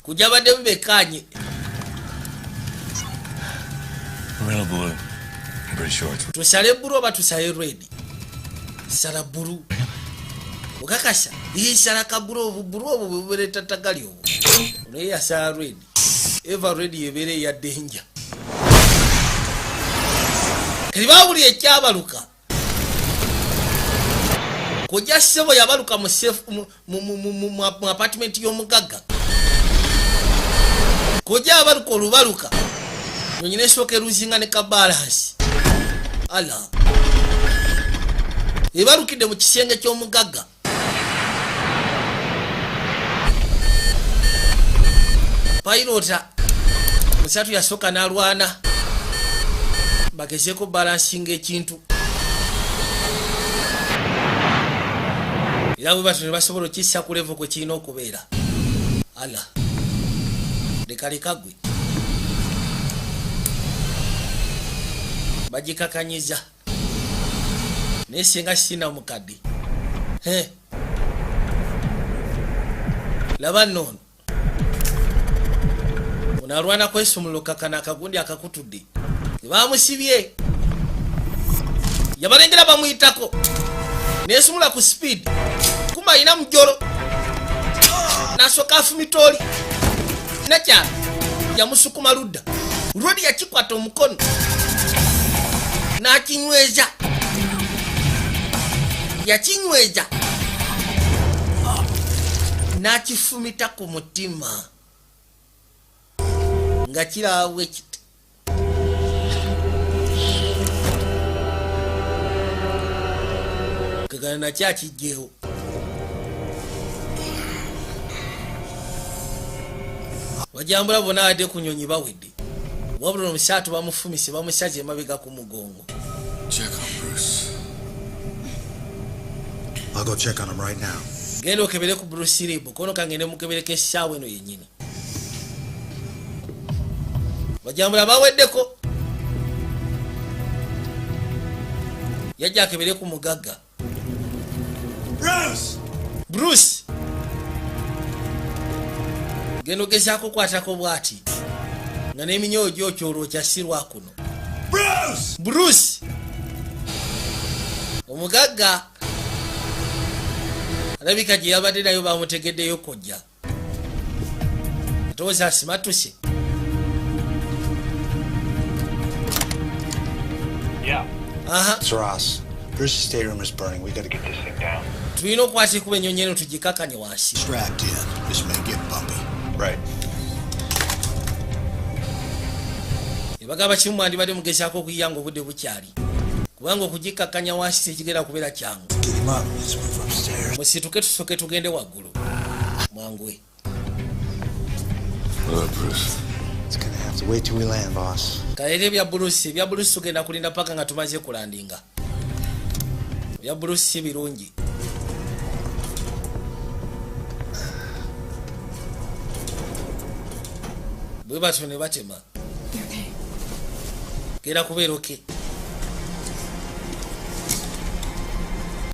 Kujja badde mubekanye. Real blue. I'm pretty sure it's... Tusale bulu oba tusale red? Sala bulu. Ukakasha. Hii sala ka bulu obu bubereta tagali obu. Ono yasala red. Eva red yebere ya danger. Kalibawuli ekyabaluka. Kujja sebo yabaluka mu safe mu apartment y'omugagga. Kujja abaluka olubaluka. Nyine soke ruzinga ne kabalasi. Ala. Ebalukide mu kisenge ky'omugagga. Pilota musatu yasoka n'alwana. Bagezeko balansinga ekintu. Era bwe batu ne basobola okissa ku level kwe kirina okubeera. Ala. Lekalekagwe. Bagikakanyiza. Nesinga sina mukadde. Laba nnono. Unalwana kwesumuluka kana akagundi akakutudde. Bamusibye. Yabalengera bamuyitako. Nesumula ku speed. Kuma ina mjolo. Nasoka afumitoli. Nacha yamusukuma ludda. Rodi yakikwata omukono. Nakinyweza. Yakinyweza. Nakifumita ku mutima. Nga kiraawe kiti. Kagana na kyakijjeewo. Bajambula bonna adde ku nyonyi bawedde. Wabula omusaatu bamufumise bamusaze emabega ku mugongo. Check on Bruce. I'll go check on him right now. Genda okebere ku Bruce Lee, kono kangende mukebereko essaawa eno yennyini. Bajambula baweddeko. Yajja akebere ku mugagga. Bruce! Genda ogezaako kwatako bw'ati. Nga n'eminyoo gy'okyolwo kyasirwa kuno. Bruce! Omugagga alabika gye yabadde nayo bamutegeddeyo kojja. Atowooza asimatuse. Yeah. It's Ross. Bruce's stateroom is burning. We gotta get this thing down. Tulina okwata ekuba ennyonyi eno tugikakanye wansi. Strapped in. This may get bumpy. Right. Bagamba kimu mwandibadde mugezaako okuyiyanga obudde bukyali. Kubanga okugikkakkanya wansi tekigenda kubeera kyangu. Musituke tusoke tugende waggulu. Mwangwe. It's gonna have to wait till we land, boss. Kalere ebya Bruce tugenda kulinda paka nga tumaze kulandinga. Ebya Bruce birungi. Bwe batyo ne batema. Gera kubeera oke.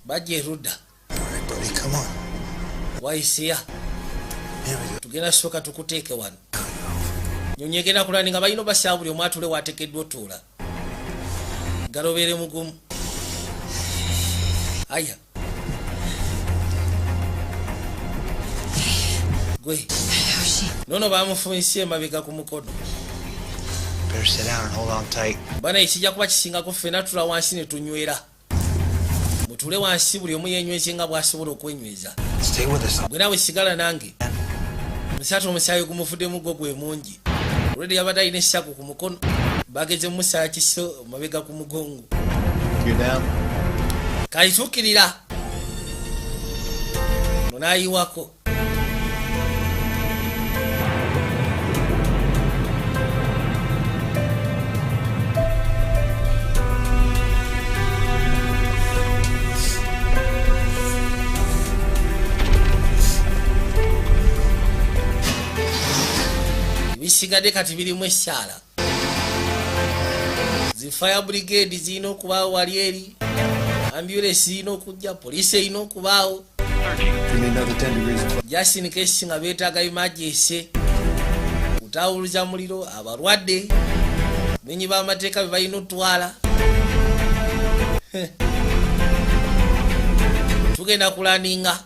Bajje erudda. Alright, buddy, come on. Waisiya. Tugenda soka tukuteeke wano. nyonyi egenda kulaninga balina basaba buli omu atule wateekeddwa otuula galobeere mugumu aya gwe nono bamufumise emabega ku mukono Better sit down and hold on tight. bana ekijja kuba kisingako ffena tula wansi ne tunywera mutule wansi buli omu yenyweze nga bw'asobola okwenyweza gwe naawe sigala nange musatu omusaayi gumuvuddemu gwo gwe mungi olwedde yabadde alina essaku ku mukono bageze mumusala kiso mabega ku mugongo kalituukirira munaayiwako bisigadde kati birimu essaala zi fire brigade zirina okubaawo wali eri ambulance zirina okujja poliisi erina okubaawo Justin Case nga beetaaga emergency kutawuluza muliro abalwadde benyi b'amateeka be balina otwala tugenda kulaninga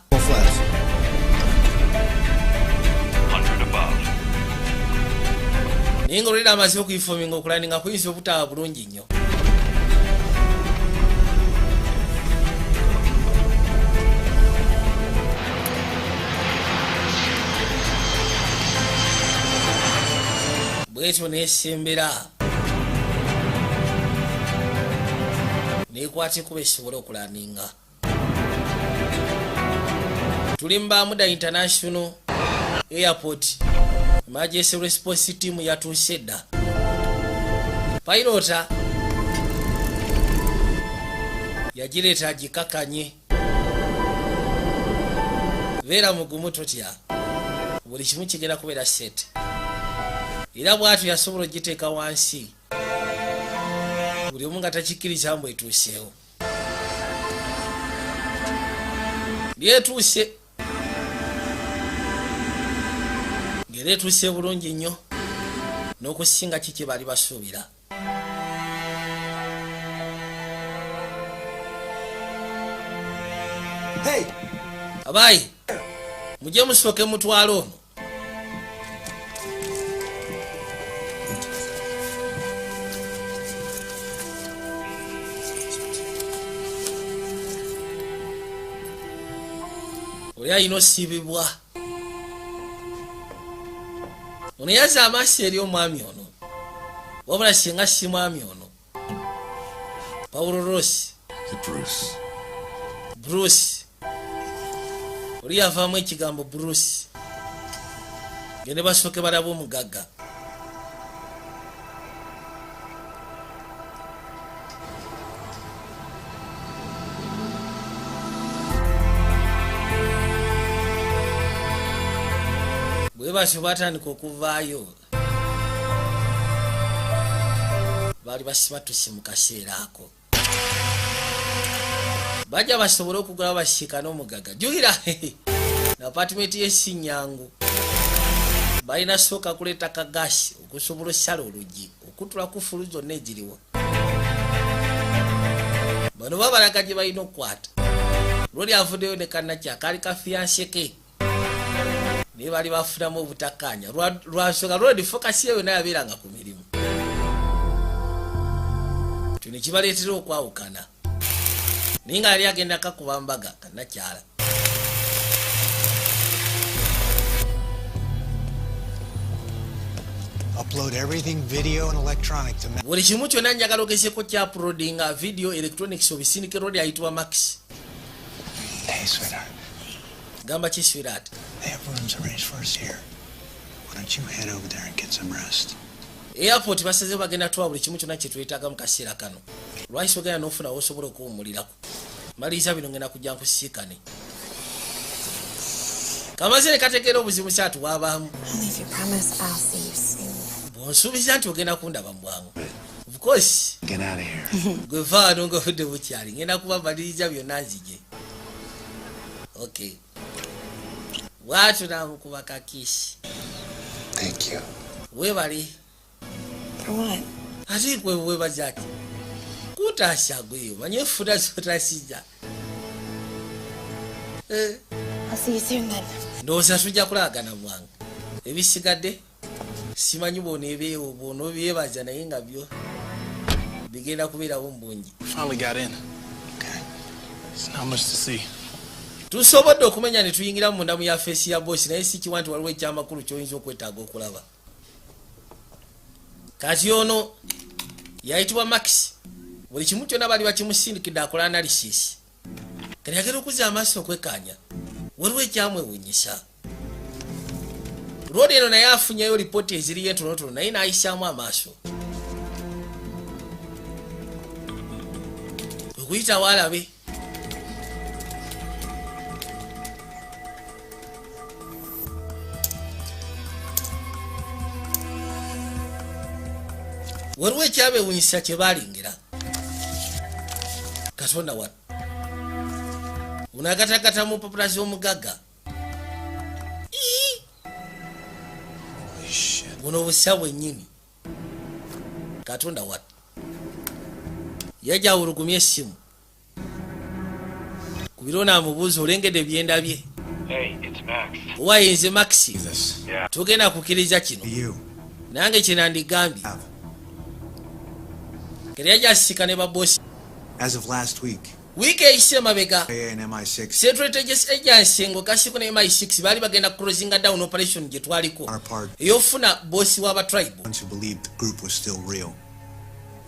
naye nga olwedde amaze okuifominga okulaninga kuyinza obutaba bulungi nnyo bwetyo nesembera nekwata ekuba esobole okulaninga tuli mu Bermuda International Airport emergency response team yatuuse dda pilota yagireeta agikakanye beera mugumu totya buli kimu kigenda kubeera set era bwatu yasobola ogiteeka wansi buli omu nga takikkiriza mbu etuuseewo lyetuuse ngera etuuse bulungi nnyo n'okusinga kiki bali basuubira abaayi mujje musooke mutwala ono oli alina osiibibwa ono yazza amaaso eri omwami ono wabula singa si mwami ono Paulo Rossi Bruce oli yavaamu ekigambo Bruce gende basooke balaba omugagga bwe batyo batandika okuvaayo baali basibatuse mu kaseera ako bajja basobole okugula basiika n'omugagga jukira apatimenti y'esinyangu balina sooka kuleeta kagasi okusobola osala oluggi okutula ku fulu zonna egiriwo bano babalaga gye balina okukwata lwoli avuddeyo ne kannakya kaali kafiyanse ke naye bali bafunamu obutakkaanya lwasooka lwedi fokasi ye yonna yabeeranga ku mirimu kino kibaleetera okwawukana naye nga yali agenda kakuba mbaga kannakyala Upload everything video and electronic to buli kimu kyonna njagala ogezeko kya uploadinga video electronics obisindike rodi ayitibwa max. Hey, sweetheart. Gamba ki sweetheart? They have rooms arranged for us here. Why don't you head over there and get some rest? Airport basaze bagenda tuwa buli kimu kyonna kye twetaaga mu kaseera kano. Lwaki ogenda n'ofuna osobola okuwummulirako. Maliriza bino ngenda kujja nkusiikane. Kamaze ne kategeera obuzibu kyatu bwabaamu. Bw'onsuubiza nti ogenda kundaba mu bwangu. Of course. Get out of here. Gwe vaano ng'ovudde bukyali. Ngenda kuba maliriza byonna nzije. Okay. Watu na nkuba kakisi. Thank you. Webali. For what? Ati kwe webazaki. Kutasha gwe manye futa sotasija. I'll see you soon then. Ndoza tujja kulagana mwange. Ebisigadde simanyi bonebeewo bono byebaza naye nga byo bigenda kubeerawo mbungi. Finally got in. Okay. There's not much to see. Tusobodde okumenya ne tuyingira mu ndamu ya face ya boss naye si kiwa nti waliwo ekyamakulu ky'oyinza okwetaaga okulaba. Kati ono yayitibwa Max. Buli kimu kyonna bali bakimusindikidde akola analysis. Kati yagera okuzza amaaso okwekkaanya. Waliwo ekyamwewuunyisa. Lwodi eno naye afunyeyo lipooti eziriyo entonotono naye n'ayisaamu amaaso. Okuyita waalabe. Waliwo ekyabeewuunyisa kye baalengera. Katonda wa unagatagata mu mpapula z'omugagga. Buno busa bwennyini. Katonda wa yajja awulugumya essimu. Ku biro n'amubuuza olengedde byenda bye. Hey, it's Max. Owayenze Max. Yeah. Tugenda kukkiriza kino. Nange kye nandigambye. Kere yajja asika ne baboosi. As of last week, Wiki eyise mabega. and MI6 Central Intelligence Agency ngo kasiko ne MI6 bali bagenda closing down operation gye twaliko. are part Eyofuna bossi w'aba tribe. ones who believed the group was still real,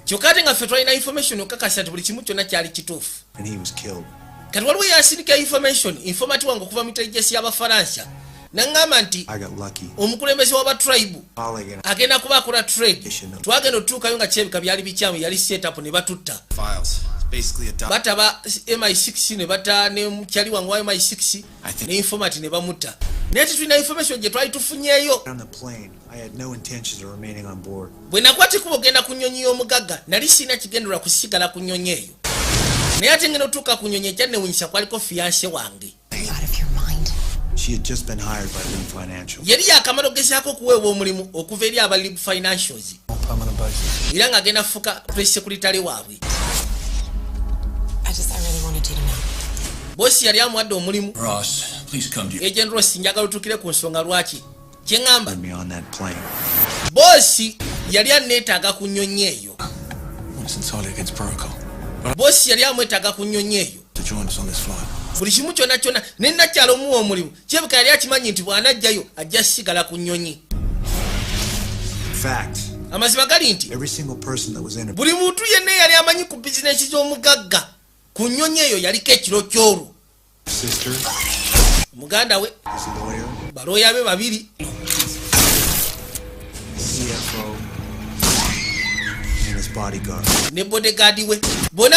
Kyokate nga ffe twalina information okakasa nti buli kimu kyonna kyali kituufu. and he was killed. Kati waliwo yasindika informant wange okuva mu intelligence y'Abafaransa. N'angamba nti I got lucky. omukulembeze w'aba tribe Following it, agenda kuba akola trade. Twagenda otutuukayo nga kyebika byali bikyamu yali set up ne batutta. files. Basically a Bataba MI6 ne bata ne mukyali wange wa MI6 ne informant ne bamutta. Naye tulina information gye twali tufunyeeyo. On the plane, I had no intentions of remaining on board. Bwe nakwate kuba ogenda ku nnyonyi y'omugagga nali sirina kigendera kusigala ku nnyonyi eyo. Naye ate ngenda otuuka ku nnyonyi ekyannewuunyisa kwaliko fiyanse wange. She had just been hired by Leap Financial. Yali yakamala ogezaako okuweebwa omulimu okuva eri aba Leap Financials. Era ng'agenda kufuuka press secretary waabwe. I really wanted you to know. Bosi yali amuwadde omulimu. Ross, please come to you. Agent Ross njagala otuukire ku nsonga lwaki. Kye ŋŋamba. Me on that plane. Bosi yali aneetaaga ku nnyonyi eyo. It's entirely against protocol. Bosi yali amwetaaga ku nnyonyi eyo. To join us on this flight. Buli kimu kyonna kyonna ne nakyala omuwa omulimu. Kyebika yali akimanyi nti bw'anajjayo ajja sigala ku nnyonyi. In fact, amazima gali nti every single person that was in it. buli muntu yenna yali amanyi ku bizinesi z'omugagga. Ku nnyonyi eyo yaliko ekiro ky'olwo. Sister, muganda we, his lawyer, balooya be babiri, CFO, and his bodyguard. ne bodyguard we, bonna.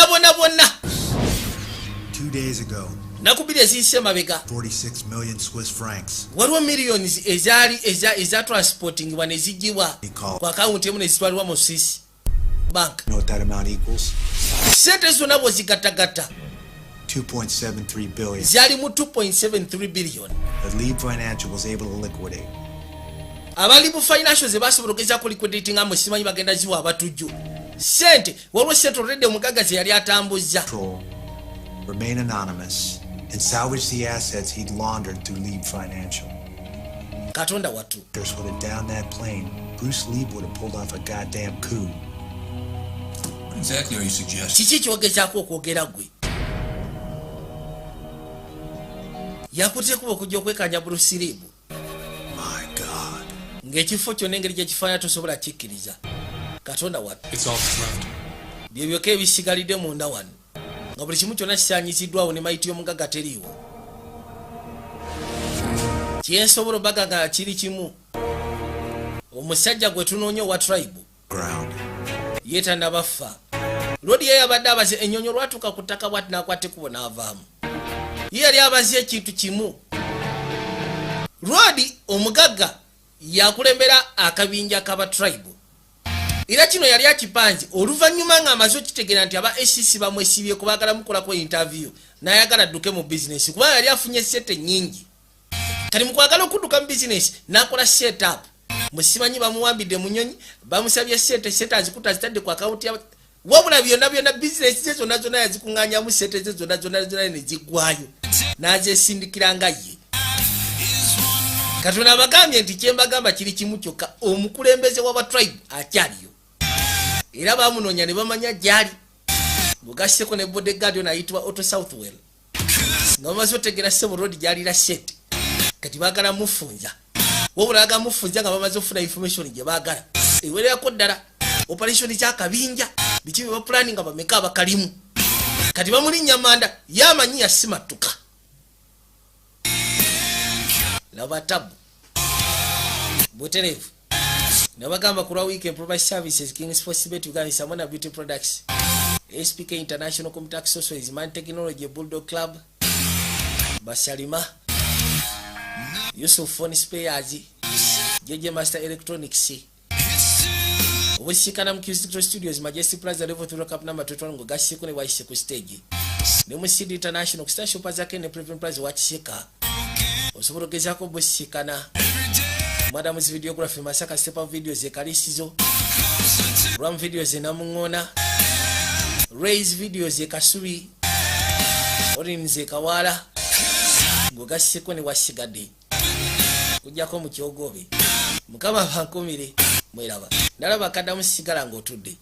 2 days ago, nakubiri eziyise mabega 46 million Swiss francs. waliwo millions ezaali eza transportingibwa ne zigibwa ku akawunti emu ne zitwalibwa mu Swiss bank. You know what that amount equals? Sente zonna bw'ozigattagatta 2.73 billion. zaali mu 2.73 billion. That Leap Financial was able to liquidate. Abali bu financial ze basobola okugezaako liquidity nga mwe simanyi bagenda ziwa abatujju. Sente waliwo Central Red omugagga ze yali atambuzza. Remain anonymous and salvage the assets he'd laundered through Leap Financial. Katonda wattu. Would have downed that plane. Bruce Lee would have pulled off a goddamn coup. What exactly are you suggesting? Kiki kyogezaako okwogera gwe? Yakutte kuba okujja okwekanya Bruce Lee. My God. Ng'ekifo kyonna engeri gye kifaanana tosobola kikkiriza. Katonda wattu. It's all that's left. Bye byokka ebisigalidde munda wano. Nga buli kimu kyonna kisaanyiziddwawo ne mayiti y'omugagga teriiwo. Kyensobola obaganga kiri kimu. Omusajja gwe tunoonya owa tribe. Yeetannabaffa. Lodi ye yabadde abaze ennyonyi olwatuuka ku ttaka bw'ati n'akwata ekkubo n'avaamu. Ye yali abaze ekintu kimu. Lodi omugagga yakulembera akabinja k'aba tribe. Era kino yali akipanze oluvannyuma ng'amaze okitegeera nti aba ACC bamwesibye kubaagala mukolako interview n'ayagala adduke mu bizinesi kubanga yali afunye sente nnyingi. Kati mu kwagala okudduka mu bizinesi n'akola set up musimanyi bamuwambidde munyonyi bamusabye sente azikuta azitadde ku akawunti ya wabula byonna business ze zonna yazikuŋŋaanyamu sente ze zonna ne ziggwayo n'azesindikira nga ye. Katonda abagambye nti kyembagamba kiri kimu kyokka, omukulembeze w'abatribe akyaliyo era bamunoonya ne bamanya gyali. Bugaseko ne bodeguard ono ayitibwa Otto Southwell nga bamaze otegera Sebo Road gyalira sente kati baagala mufunza wabula aga mufunza nga bamaze ofuna information gye baagala ewererako ddala operation kyakabinja biki bye bapulani nga bameka abakalimu kati bamulinnya manda yamanyi yasimatuka laba tabu buterevu nabagamba kulwa weekend provide services King Sports Bet Uganda Samona Beauty Products SPK International Community Socials Man Technology Bulldog Club Basalima Yusuf Phone Spares JJ Master Electronics Obusikana mu Kizito Studios Majestic Plaza Level 3 Cup number 2 ngo gasiko ne waise ku stage ne mu City International Star Shop zake ne Prevent Plaza wachishika osobola gezako busikana Madam's videography Masaka step up videos ekalisizo Ram videos enamungona Raise videos ekasuri Orinze kawala ngogasiko ne wasigadde kujjako mu kyogobe mukama bankomire mweraba nalaba kadamu sigala ng'otudde